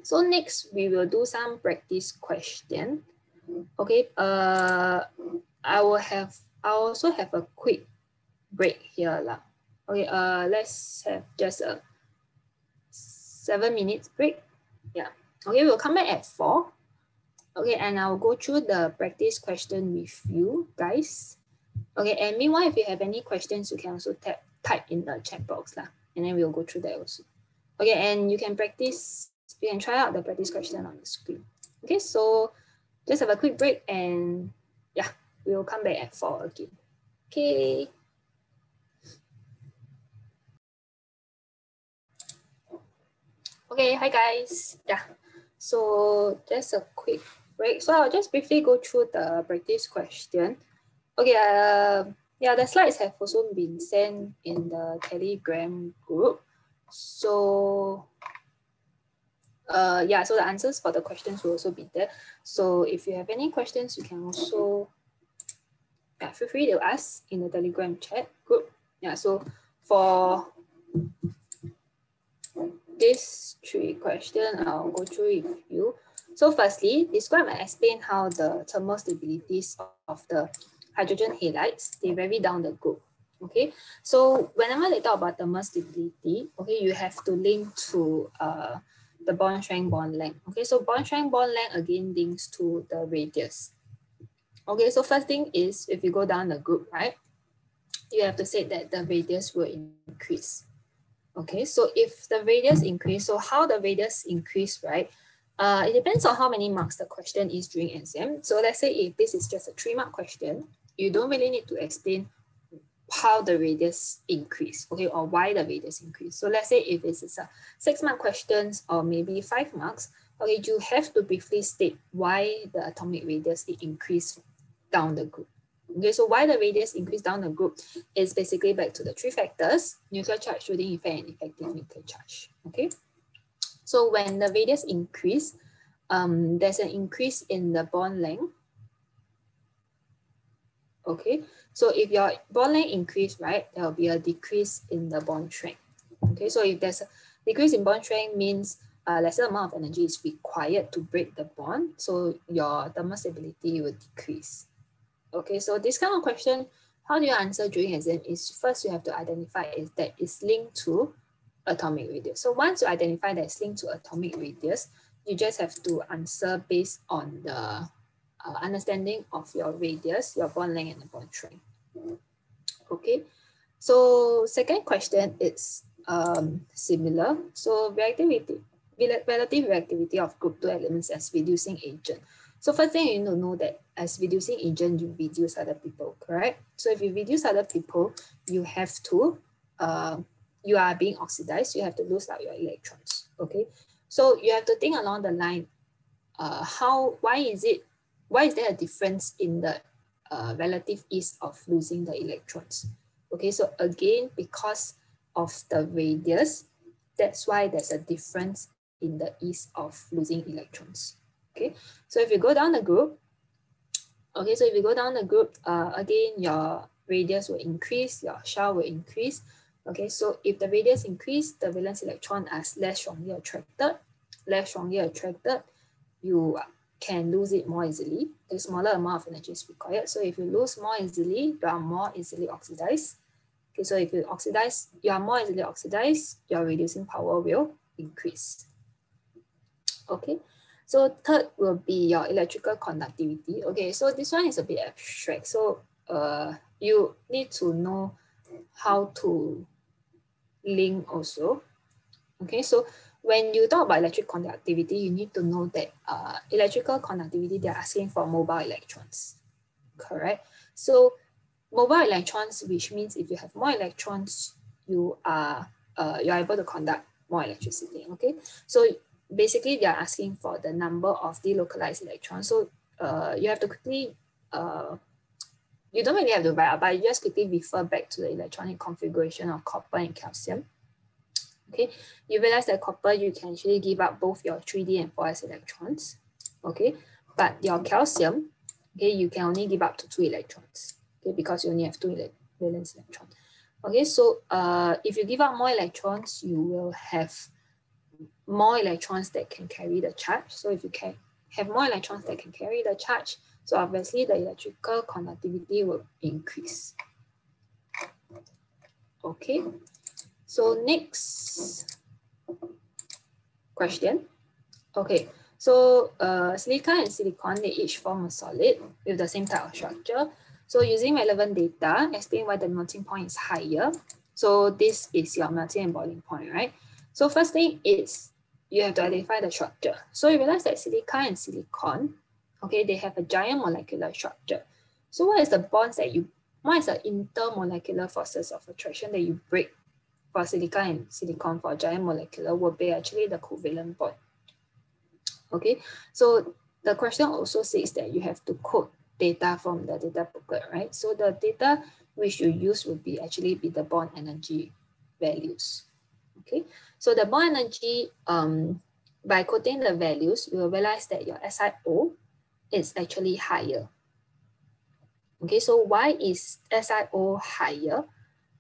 So next we will do some practice question. Okay, I'll also have a quick break here lah. Okay, let's have just a 7 minutes break. Yeah. Okay, we'll come back at 4. Okay, and I'll go through the practice question with you guys. Okay, and meanwhile, if you have any questions, you can also type in the chat box lah, and then we'll go through that also. Okay, and you can practice, you can try out the practice question on the screen. Okay, so just have a quick break and yeah, we'll come back at 4 again. Okay. Okay, hi guys. Yeah, so just a quick break. So I'll just briefly go through the practice question. Okay, yeah, the slides have also been sent in the Telegram group. So yeah, so the answers for the questions will also be there. So if you have any questions, you can also feel free to ask in the Telegram chat group. Yeah, so for these 3 questions, I'll go through with you. So firstly, describe and explain how the thermal stabilities of the hydrogen halides, they vary down the group. Okay, so whenever they talk about thermal stability, okay, you have to link to the bond strength, bond length. Okay, so bond strength, bond length again links to the radius. Okay, so first thing is if you go down the group, right, you have to say that the radius will increase. Okay, so if the radius increase, so how the radius increase, right? It depends on how many marks the question is during exam. So let's say if this is just a 3-mark question, you don't really need to explain how the radius increase, okay, or why the radius increase. So let's say if it's a 6-mark questions or maybe 5 marks, okay, you have to briefly state why the atomic radius it increased down the group. Okay, so why the radius increase down the group is basically back to the 3 factors: nuclear charge, shielding effect, and effective nuclear charge. Okay, so when the radius increase, there's an increase in the bond length. Okay, so if your bond length increase, right, there will be a decrease in the bond strength. Okay, so if there's a decrease in bond strength means lesser amount of energy is required to break the bond, so your thermal stability will decrease. Okay, so this kind of question, how do you answer during exam is first you have to identify is that it's linked to atomic radius. So once you identify that it's linked to atomic radius, you just have to answer based on the understanding of your radius, your bond length, and the bond strength. Okay, so second question is similar. So relative reactivity of group 2 elements as reducing agent. So first thing you need to know that as reducing agent, you reduce other people, correct? So if you reduce other people, you have to, you are being oxidized, you have to lose out your electrons, okay? So you have to think along the line, why is there a difference in the relative ease of losing the electrons? Okay, so again, because of the radius, that's why there's a difference in the ease of losing electrons. Okay, so if you go down the group, again, your radius will increase, your shell will increase. Okay, so if the radius increase, the valence electron are less strongly attracted, you can lose it more easily. The smaller amount of energy is required. So if you lose more easily, you are more easily oxidized. Okay, so if you are more easily oxidized, your reducing power will increase. Okay, so third will be your electrical conductivity. Okay, so this one is a bit abstract. So you need to know how to link also. Okay, so when you talk about electric conductivity, you need to know that electrical conductivity, they're asking for mobile electrons, correct? So mobile electrons, which means if you have more electrons, you are able to conduct more electricity, okay? So basically, they are asking for the number of delocalized electrons. So you have to quickly, you don't really have to write out, but you just quickly refer back to the electronic configuration of copper and calcium. Okay, you realize that copper, you can actually give up both your 3d and 4s electrons, okay? But your calcium, okay, you can only give up to 2 electrons, okay, because you only have 2 valence electrons. Okay, so if you give up more electrons, you will have more electrons that can carry the charge. So if you can have more electrons that can carry the charge, so obviously the electrical conductivity will increase. Okay. So next question. Okay, so silica and silicon, they each form a solid with the same type of structure. So using relevant data, explain why the melting point is higher. So this is your melting and boiling point, right? So first thing is you have to identify the structure. So you realize that silica and silicon, okay, they have a giant molecular structure. So what is the bonds that what is the intermolecular forces of attraction that you break for silica and silicon for giant molecular will be actually the covalent bond. Okay, so the question also says that you have to quote data from the data booklet, right? So the data which you use would be actually be the bond energy values. Okay, so the bond energy, by quoting the values, you will realize that your SiO is actually higher. Okay, so why is SiO higher?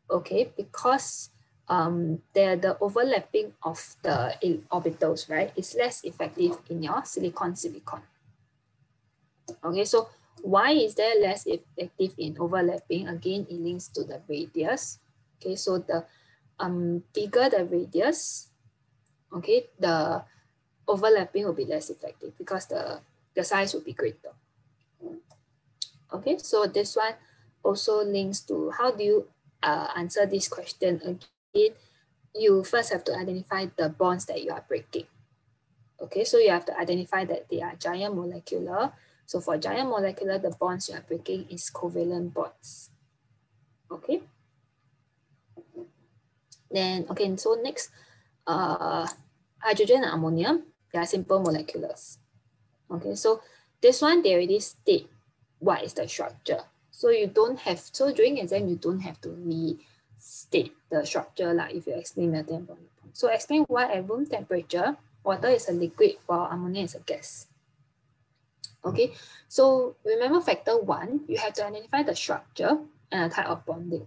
Okay, because the overlapping of the orbitals, right, is less effective in your silicon-silicon. Okay, so why is there less effective in overlapping? Again, it links to the radius. Okay, so the bigger the radius, okay, the overlapping will be less effective because the size will be greater. Okay, so this one also links to how do you answer this question again. You first have to identify the bonds that you are breaking. Okay, so you have to identify that they are giant molecular. So for giant molecular, the bonds you are breaking is covalent bonds. Okay. Then, okay, so next, hydrogen and ammonium, they are simple moleculars. Okay, so this one, they already state what is the structure. So you don't have, so during exam, you don't have to restate the structure like if you explain melting and boiling point. So explain why at room temperature, water is a liquid while ammonia is a gas. Okay, so remember factor 1, you have to identify the structure and a type of bonding.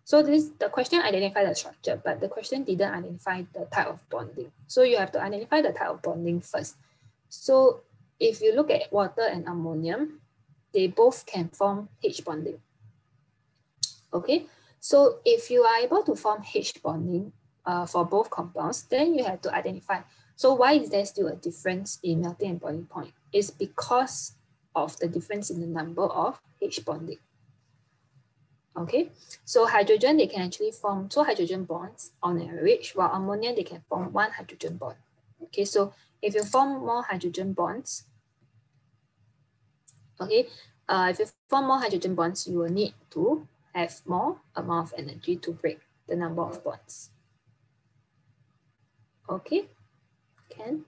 So the question identified the structure, but the question didn't identify the type of bonding. So you have to identify the type of bonding first. So if you look at water and ammonium, they both can form H bonding. Okay, so if you are able to form H bonding for both compounds, then you have to identify. So why is there still a difference in melting and boiling point? It's because of the difference in the number of H bonding. Okay, so hydrogen, they can actually form 2 hydrogen bonds on average, while ammonia, they can form 1 hydrogen bond. Okay, so if you form more hydrogen bonds, okay, if you form more hydrogen bonds, you will need to have more amount of energy to break the number of bonds. Okay, can.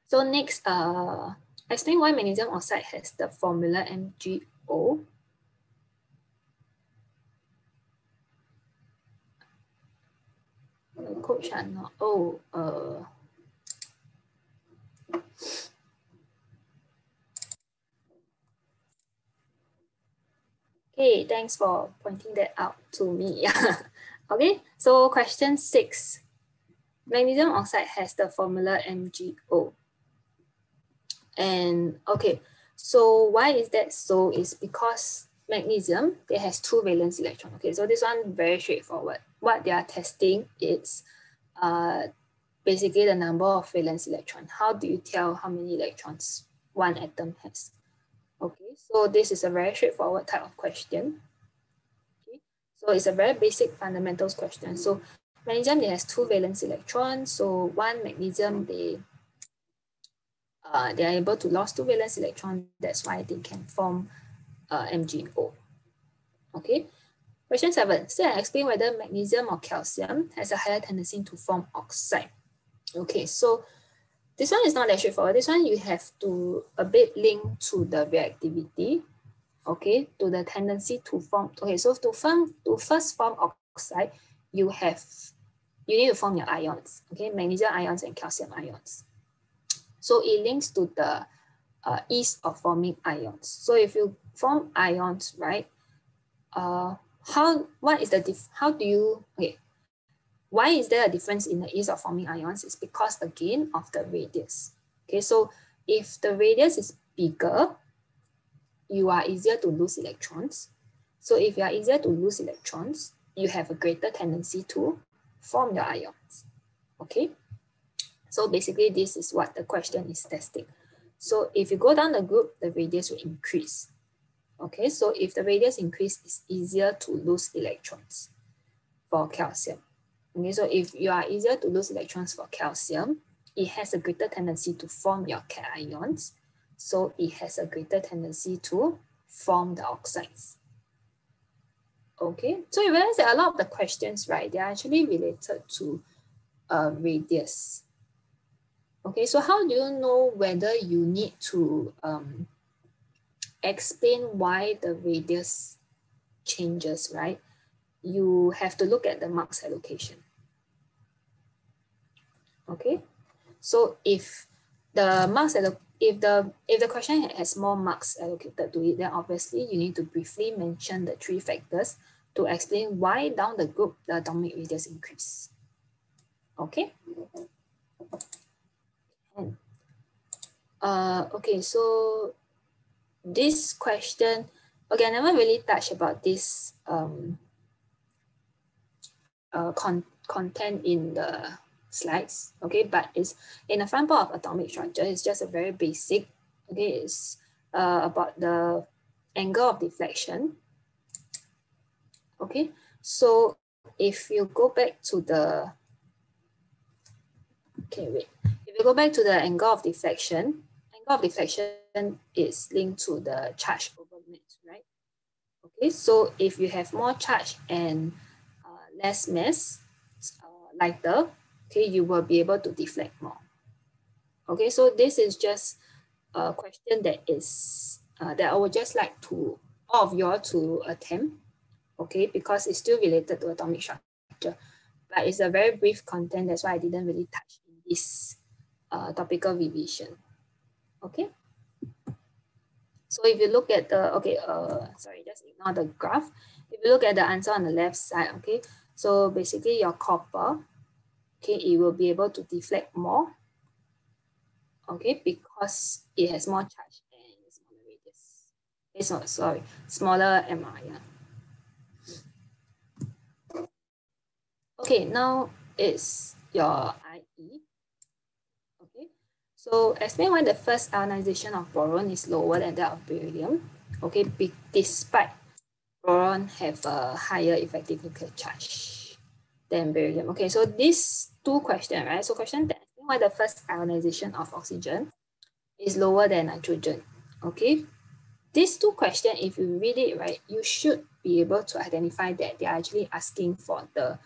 So next, explain why magnesium oxide has the formula MgO. Coach and not, okay, thanks for pointing that out to me. Okay, so question 6. Magnesium oxide has the formula MgO. And okay, so why is that so? Is because magnesium, it has 2 valence electrons. Okay, so this one very straightforward. What they are testing is basically the number of valence electrons. How do you tell how many electrons one atom has? Okay, so this is a very straightforward type of question. Okay, so it's a very basic fundamentals question. So magnesium, it has 2 valence electrons. So one magnesium, they are able to lose 2 valence electrons. That's why they can form MgO. Okay. Question 7. Still explain whether magnesium or calcium has a higher tendency to form oxide. Okay, so this one is not that straightforward. This one you have to a bit link to the reactivity. Okay, to the tendency to form. Okay, so to first form oxide, you need to form your ions. Okay, magnesium ions and calcium ions. So it links to the ease of forming ions. So if you form ions, right? Why is there a difference in the ease of forming ions? It's because again of the radius. Okay, so if the radius is bigger, you are easier to lose electrons. So if you are easier to lose electrons, you have a greater tendency to form your ions. Okay, so basically this is what the question is testing. So if you go down the group, the radius will increase. Okay, so if the radius increase, it's easier to lose electrons for calcium. Okay, so if you are easier to lose electrons for calcium, it has a greater tendency to form your cations. So it has a greater tendency to form the oxides. Okay, so you realize that a lot of the questions, right, they're actually related to radius. Okay, so how do you know whether you need to explain why the radius changes, right? You have to look at the marks allocation. Okay, so if the marks if the question has more marks allocated to it, then obviously you need to briefly mention the 3 factors to explain why down the group the atomic radius increase. Okay. And, okay, so this question, okay, I never really touched about this content in the slides, okay, but it's in the front part of atomic structure. It's just a very basic, okay, it's about the angle of deflection. Okay, so if you go back to the, okay, wait, if you go back to the angle of deflection is linked to the charge over mass, right? Okay, so if you have more charge and less mass, lighter, okay, you will be able to deflect more. Okay, so this is just a question that is that I would just like to all of you all to attempt, okay, because it's still related to atomic structure, but it's a very brief content. That's why I didn't really touch in this topical revision. Okay. So if you look at the, okay, sorry, just ignore the graph. If you look at the answer on the left side, okay, so basically your copper, okay, it will be able to deflect more, okay, because it has more charge and smaller radius. It's not, sorry, smaller MR, yeah. Okay, now it's your IE. Okay, So explain why the first ionization of boron is lower than that of beryllium. Okay, despite boron have a higher effective nuclear charge than beryllium. Okay, so these two questions, right? So question 10, explain why the first ionization of oxygen is lower than nitrogen. Okay, these two questions, if you read it, right, you should be able to identify that they are actually asking for the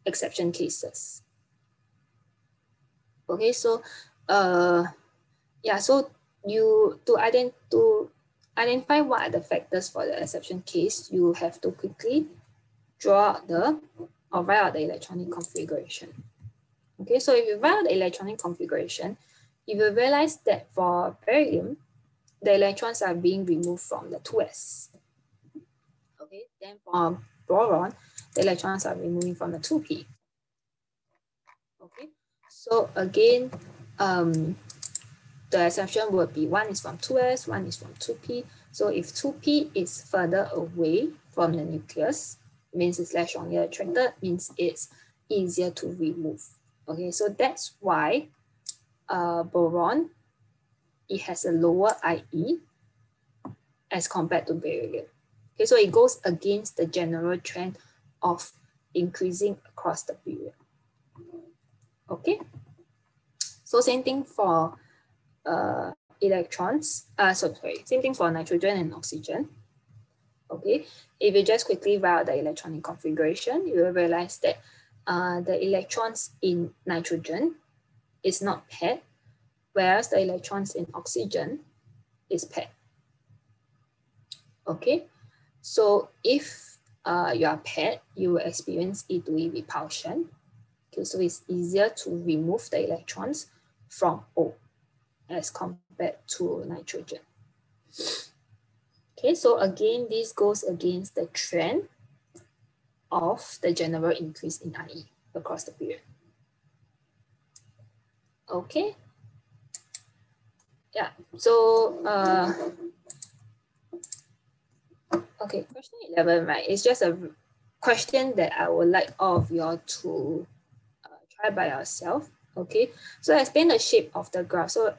exception cases. Okay, so yeah, so to identify what are the factors for the exception case, you have to quickly draw out or write out the electronic configuration. Okay, so if you write out the electronic configuration, you will realize that for beryllium, the electrons are being removed from the 2s. Okay, then for boron, the electrons are removing from the 2p. Okay, so again, the exception would be one is from 2s, one is from 2p. So if 2p is further away from the nucleus, means it's less strongly attracted, means it's easier to remove. Okay, so that's why boron, it has a lower IE as compared to beryllium. Okay, so it goes against the general trend of increasing across the period. Okay, so same thing for electrons, same thing for nitrogen and oxygen. Okay, if you just quickly write out the electronic configuration, you will realize that the electrons in nitrogen is not paired, whereas the electrons in oxygen is paired. Okay, so if you are paired, you will experience E2E repulsion. Okay, so it's easier to remove the electrons from O as compared to nitrogen. Okay, so again, this goes against the trend of the general increase in IE across the period. Okay. Yeah, so okay, question 11, right? It's just a question that I would like all of y'all to try by yourself. Okay, so explain the shape of the graph. So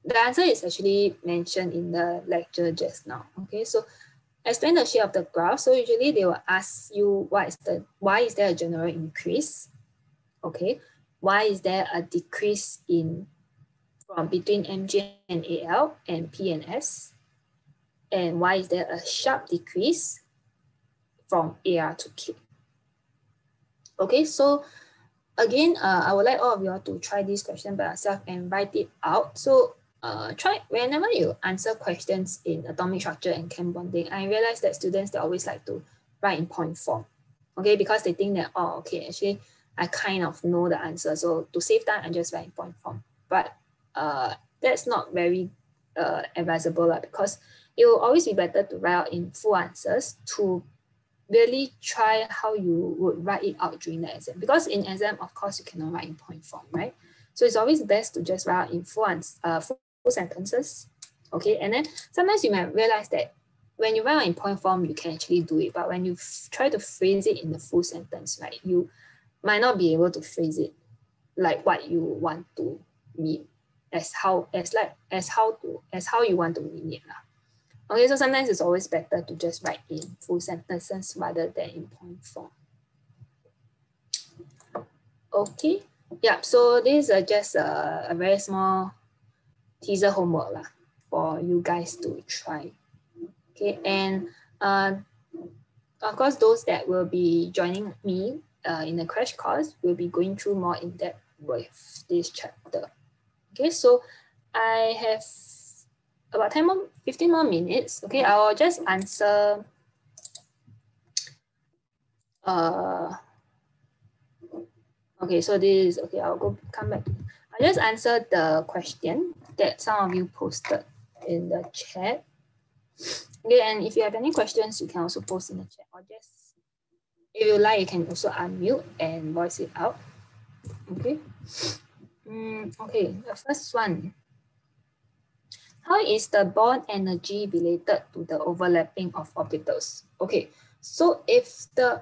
the answer is actually mentioned in the lecture just now. Okay, so explain the shape of the graph. So usually they will ask you why is there a general increase? Okay, why is there a decrease in from between Mg and Al and P and S? And why is there a sharp decrease from Ar to K? Okay, so again, I would like all of you all to try this question by yourself and write it out. So try whenever you answer questions in atomic structure and chem bonding, I realize that students, they always like to write in point form. Okay, because they think that, oh, okay, actually, I kind of know the answer. So to save time, I just write in point form. But that's not very advisable because it will always be better to write out in full answers to really try how you would write it out during the exam. Because in exam, of course, you cannot write in point form, right? So it's always best to just write out in full sentences. Okay, and then sometimes you might realize that when you write out in point form, you can actually do it. But when you try to phrase it in the full sentence, right, you might not be able to phrase it like what you want to mean as how you want to mean it. Okay, so sometimes it's always better to just write in full sentences rather than in point form. Okay, yeah, so this is just a very small teaser homework for you guys to try. Okay, and of course, those that will be joining me in the crash course will be going through more in depth with this chapter. Okay, so I have about 15 more minutes. Okay, I'll just answer okay, so this is okay, I'll come back. I'll just answer the question that some of you posted in the chat. Okay, and if you have any questions, you can also post in the chat, or just, if you like, you can also unmute and voice it out. Okay. Okay, the first one. How is the bond energy related to the overlapping of orbitals? Okay, so if the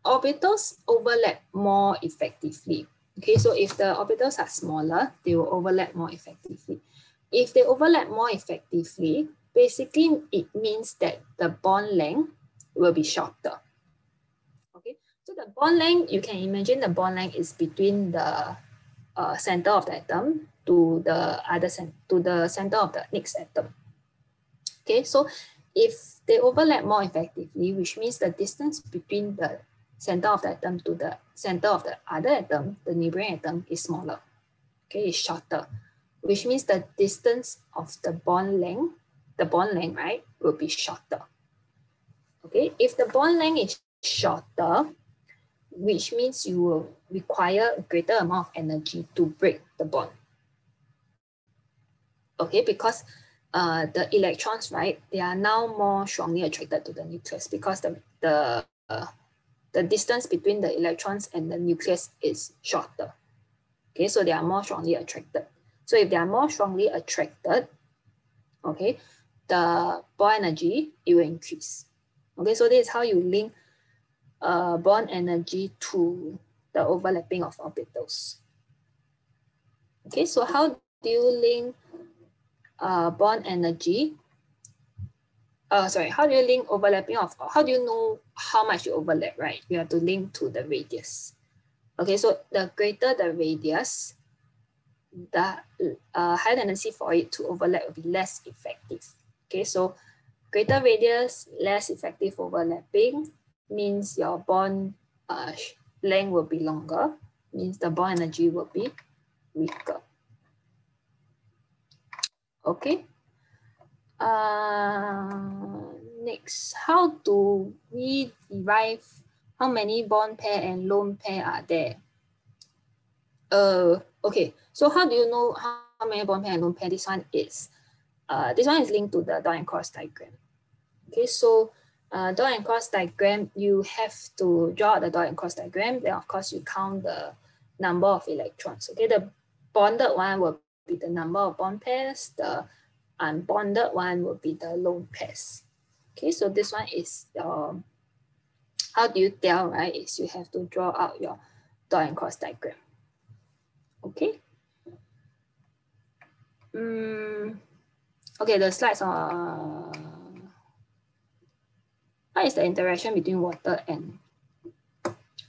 orbitals overlap more effectively, Okay, so if the orbitals are smaller, they will overlap more effectively. If they overlap more effectively, basically it means that the bond length will be shorter. Okay, so the bond length, you can imagine the bond length is between the center of the atom to the center of the next atom. Okay, so if they overlap more effectively, which means the distance between the center of the atom to the center of the other atom, the neighboring atom, is smaller. Okay, it's shorter, which means the distance of the bond length, right, will be shorter. Okay, if the bond length is shorter, which means you will require a greater amount of energy to break the bond. Okay, because the electrons, right, they are now more strongly attracted to the nucleus because the distance between the electrons and the nucleus is shorter. Okay, so they are more strongly attracted. So if they are more strongly attracted, okay, the bond energy, it will increase. Okay, so this is how you link bond energy to the overlapping of orbitals. Okay, so how do you link bond energy? How do you link overlapping of, how do you know how much you overlap, right? You have to link to the radius. Okay, so the greater the radius, the higher tendency for it to overlap will be less effective. Okay, so greater radius, less effective overlapping means your bond length will be longer, means the bond energy will be weaker. Okay. Next, how do we derive how many bond pair and lone pair are there? Okay, so how do you know how many bond pair and lone pair? This one is linked to the dot and cross diagram. Okay, so dot and cross diagram, you have to draw the dot and cross diagram. Then of course you count the number of electrons. Okay, the bonded one will be the number of bond pairs. The unbonded one will be the lone pairs. Okay, so this one is how do you tell, right? Is you have to draw out your dot and cross diagram. Okay. Okay, the slides are. What is the interaction between water and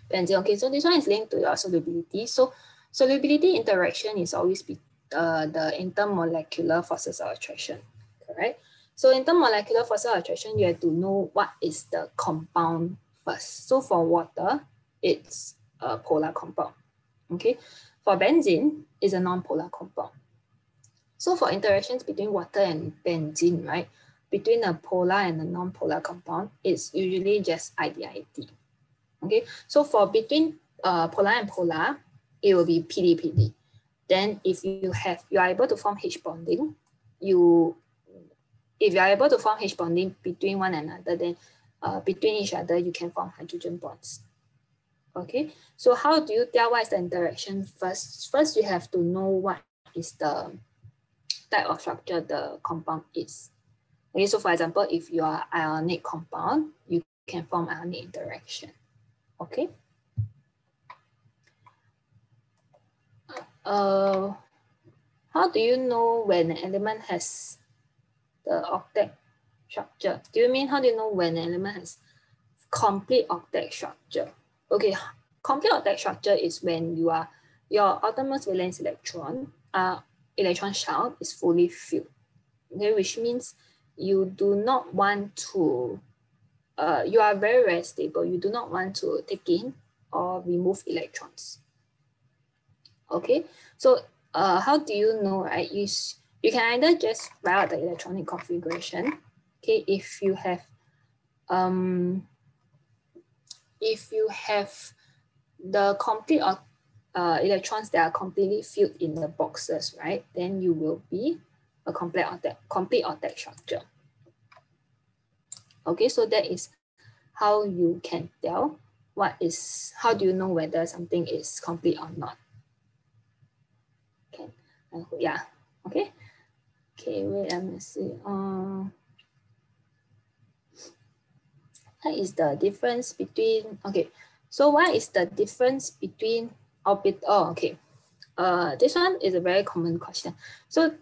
benzene? Okay, so this one is linked to your solubility. So solubility interaction is always the intermolecular forces of attraction, correct? So intermolecular forces of attraction, you have to know what is the compound first. So for water, it's a polar compound. Okay, for benzene, it's a non-polar compound. So for interactions between water and benzene, right, between a polar and a non-polar compound, it's usually just IDIT. Okay, so for between polar and polar, it will be PD-PD. Then if you are able to form H bonding, if you are able to form H bonding between one another, then between each other, you can form hydrogen bonds. Okay, so how do you tell what is the interaction first? First, you have to know what is the type of structure the compound is. Okay, so for example, if you are ionic compound, you can form ionic interaction. Okay. How do you know when an element has the octet structure? Do you mean how do you know when an element has complete octet structure? Okay, complete octet structure is when your outermost valence electron shell is fully filled. Okay, which means you do not want to, you are very, very stable. You do not want to take in or remove electrons. Okay, so how do you know, right? You can either just write out the electronic configuration. Okay, if you have the complete electrons that are completely filled in the boxes, right? Then you will be a complete octet structure. Okay, so that is how you can tell how do you know whether something is complete or not. Okay, yeah, okay. Okay, wait, let me see. What is the difference between, okay, so what is the difference between Oh, okay. This one is a very common question. So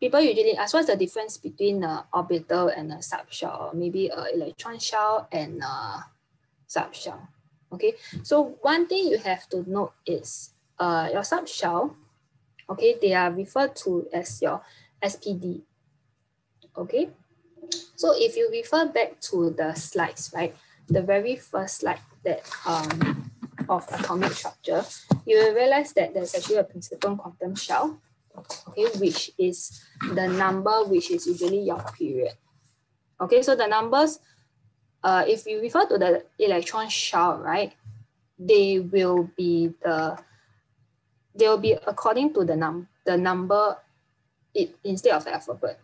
people usually ask what's the difference between an orbital and a subshell, or maybe an electron shell and a subshell. Okay, so one thing you have to note is your subshell, okay, they are referred to as your SPD. Okay, so if you refer back to the slides, right, the very first slide that of atomic structure, you will realize that there's actually a principal quantum shell, okay, which is the number which is usually your period. Okay, so the numbers, if you refer to the electron shell, right, they will be according to the number instead of the alphabet.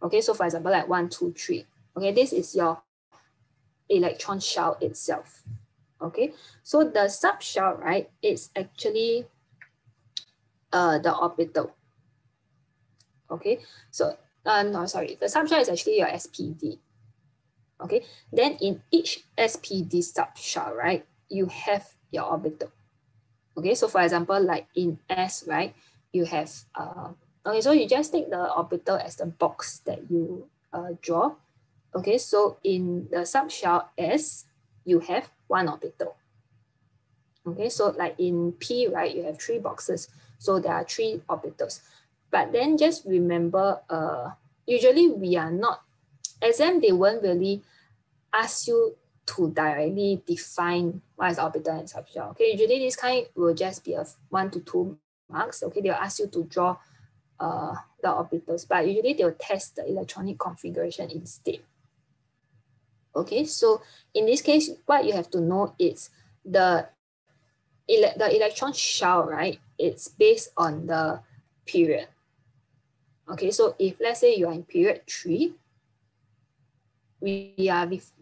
Okay, so for example, like 1, 2, 3. Okay, this is your electron shell itself. Okay, so the subshell, right, it's actually the orbital. Okay, so no, sorry, the subshell is actually your SPD. Okay, then in each SPD subshell, right, you have your orbital. Okay, so for example, like in S, right, you have okay, so you just take the orbital as the box that you draw. Okay, so in the subshell S, you have one orbital. Okay, so like in P, right, you have 3 boxes. So there are 3 orbitals. But then just remember, usually we are not, exam, they won't really ask you to directly define what is orbital and subshell. Okay, usually this kind will just be a 1 to 2 marks. Okay, they'll ask you to draw the orbitals, but usually they'll test the electronic configuration instead. Okay, so in this case, what you have to know is the electron shell, right? It's based on the period. Okay, so if let's say you are in period 3, we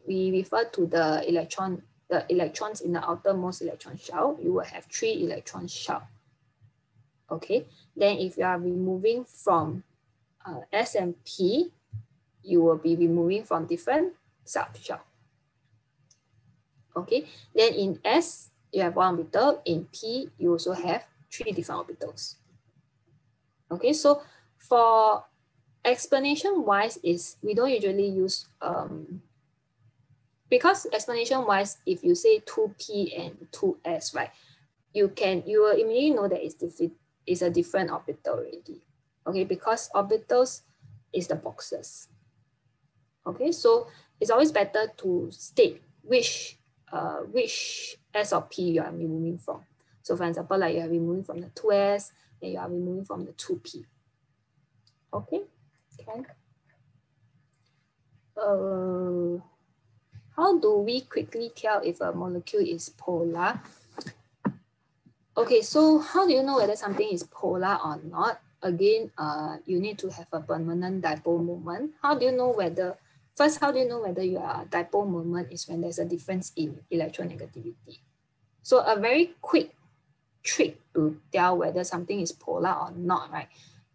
refer to the electrons in the outermost electron shell. You will have 3 electron shell. Okay, then if you are removing from S and P, you will be removing from different subshell. Okay, then in S, you have 1 orbital. In P, you also have 3 different orbitals. Okay, so for explanation wise is we don't usually use because explanation wise, if you say 2P and 2S, right, you will immediately know that it's a different orbital already. Okay, because orbitals is the boxes. Okay, so it's always better to state which S or P you are removing from. So for example, like you are removing from the 2S and you are removing from the 2P. Okay. How do we quickly tell if a molecule is polar? Okay, so how do you know whether something is polar or not? Again, you need to have a permanent dipole moment. How do you know whether your dipole moment is when there's a difference in electronegativity? So a very quick trick to tell whether something is polar or not, right?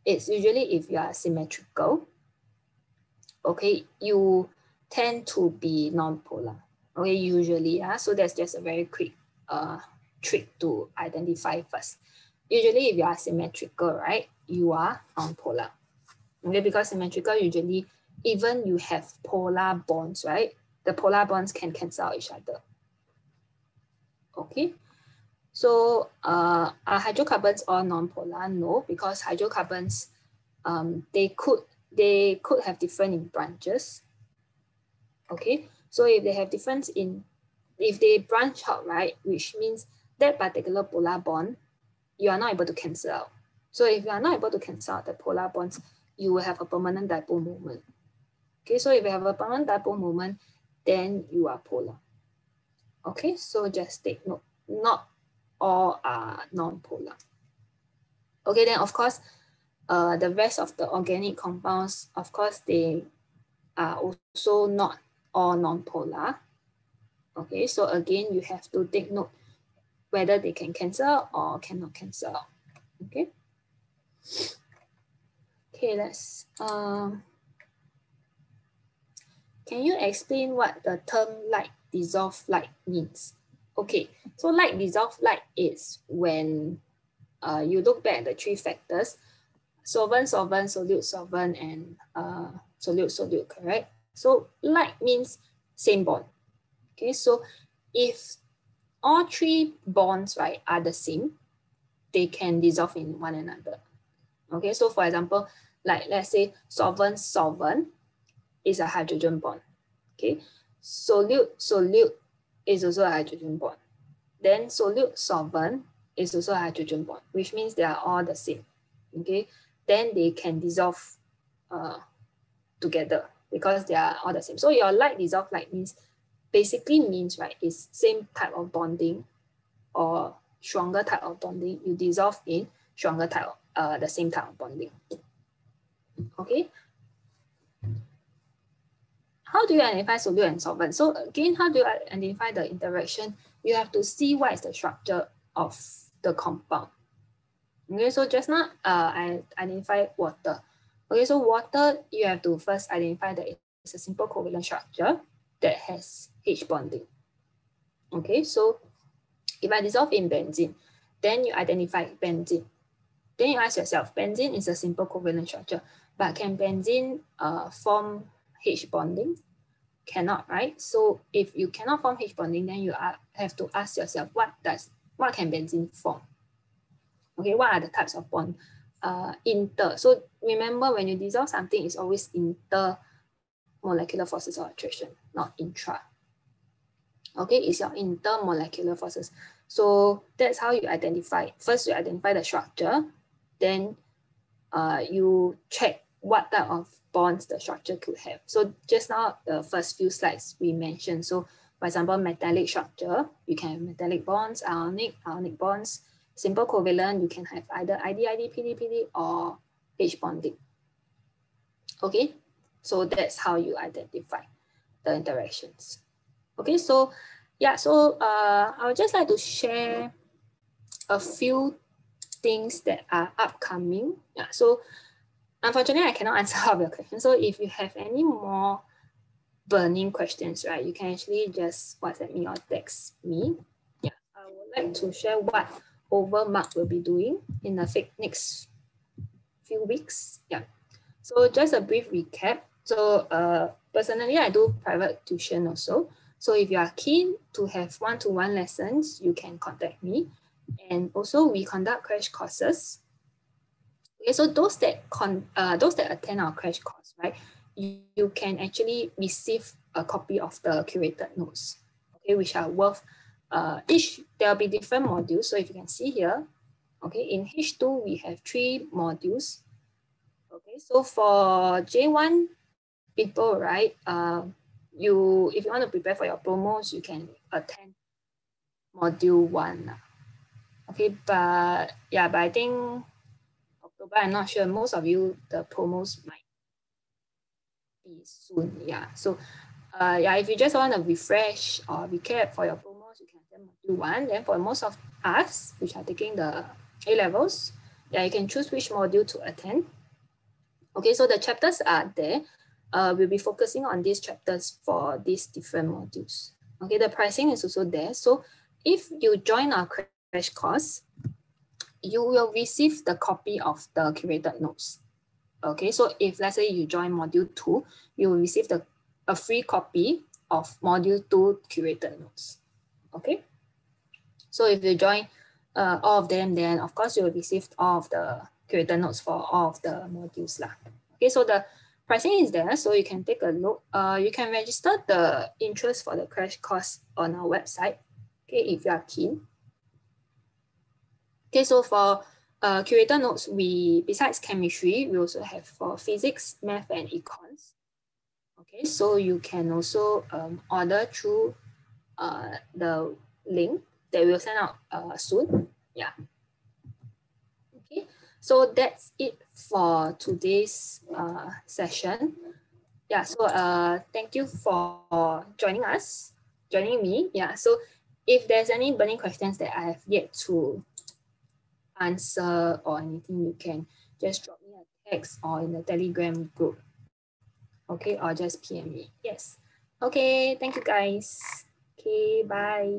It's usually if you are symmetrical, okay, you tend to be non-polar. Okay, usually, so that's just a very quick trick to identify first. Usually, if you are symmetrical, right, you are non-polar. Okay, because symmetrical, usually, even you have polar bonds, right, the polar bonds can cancel out each other. Okay, so are hydrocarbons all non-polar? No, because hydrocarbons, they could have different branches. Okay, so if they have difference if they branch out, right, which means that particular polar bond, you are not able to cancel out. So if you are not able to cancel out the polar bonds, you will have a permanent dipole moment. Okay, so if you have a permanent dipole moment, then you are polar. Okay, so just take note, not all are non-polar. Okay, then of course, the rest of the organic compounds, of course, they are also not all non-polar. Okay, so again, you have to take note whether they can cancel or cannot cancel. Okay. Okay, let's can you explain what the term light dissolve light means? Okay, so light dissolved light is when you look back at the three factors: solvent, solvent, solute, solvent, and solute, solute, correct? So light means same bond. Okay, so if all three bonds, right, are the same, they can dissolve in one another. Okay, so for example, like let's say solvent, solvent is a hydrogen bond. Okay, solute, solute is also a hydrogen bond. Then solute, solvent is also a hydrogen bond, which means they are all the same. Okay, then they can dissolve together because they are all the same. So your light dissolved light means basically means, right, is same type of bonding or stronger type of bonding. You dissolve in stronger type of, the same type of bonding. Okay. How do you identify solute and solvent? So again, how do you identify the interaction? You have to see what is the structure of the compound. Okay, so just now I identify water. Okay, so water, you have to first identify that it's a simple covalent structure that has H bonding. Okay, so if I dissolve in benzene, then you identify benzene. Then you ask yourself, benzene is a simple covalent structure, but can benzene form H bonding? Cannot, right? So if you cannot form H bonding, then you have to ask yourself, what can benzene form? Okay, what are the types of bond? Inter. So remember, when you dissolve something, it's always intermolecular forces of attraction, not intra. Okay, it's your intermolecular forces. So that's how you identify. First, you identify the structure, then you check what type of bonds the structure could have. So just now, the first few slides we mentioned. So for example, metallic structure, you can have metallic bonds, ionic bonds. Simple covalent, you can have either ID, PD, PD, or H bonding. Okay, so that's how you identify the interactions. Okay, so yeah, so I would just like to share a few things that are upcoming. Yeah, so unfortunately, I cannot answer all of your questions. So if you have any more burning questions, right, you can actually just WhatsApp me or text me. Yeah, I would like to share what Overmark will be doing in the next few weeks. Yeah, so just a brief recap. So personally, I do private tuition also. So if you are keen to have one-to-one lessons, you can contact me. And also we conduct crash courses. Okay, so those that attend our crash course, right, you can actually receive a copy of the curated notes, okay, which are worth there'll be different modules. So if you can see here, okay, in H2 we have 3 modules. Okay, so for J1 people, right, if you want to prepare for your promos, you can attend module 1. Okay, but yeah, but I think October, I'm not sure. Most of you, the promos might be soon. Yeah. So yeah, if you just want to refresh or recap for your promos, you can attend module 1. Then for most of us, which are taking the A levels, yeah, you can choose which module to attend. Okay, so the chapters are there. We'll be focusing on these chapters for these different modules. Okay, the pricing is also there. So if you join our crash course, you will receive the copy of the curated notes. Okay, so if let's say you join module 2, you will receive a free copy of module 2 curated notes. Okay, so if you join all of them, then of course you will receive all of the curated notes for all of the modules lah. Okay, so the pricing is there, so you can take a look. You can register the interest for the crash course on our website, okay, if you are keen. Okay, so for curated notes, besides chemistry, we also have for physics, math, and econs. Okay, so you can also order through the link that we'll send out soon. Yeah. Okay, so that's it for today's session. Yeah, so thank you for joining me. Yeah, so if there's any burning questions that I have yet to answer or anything, you can just drop me a text or in the Telegram group. Okay, or just PM me. Yes. Okay, thank you guys. Okay, bye.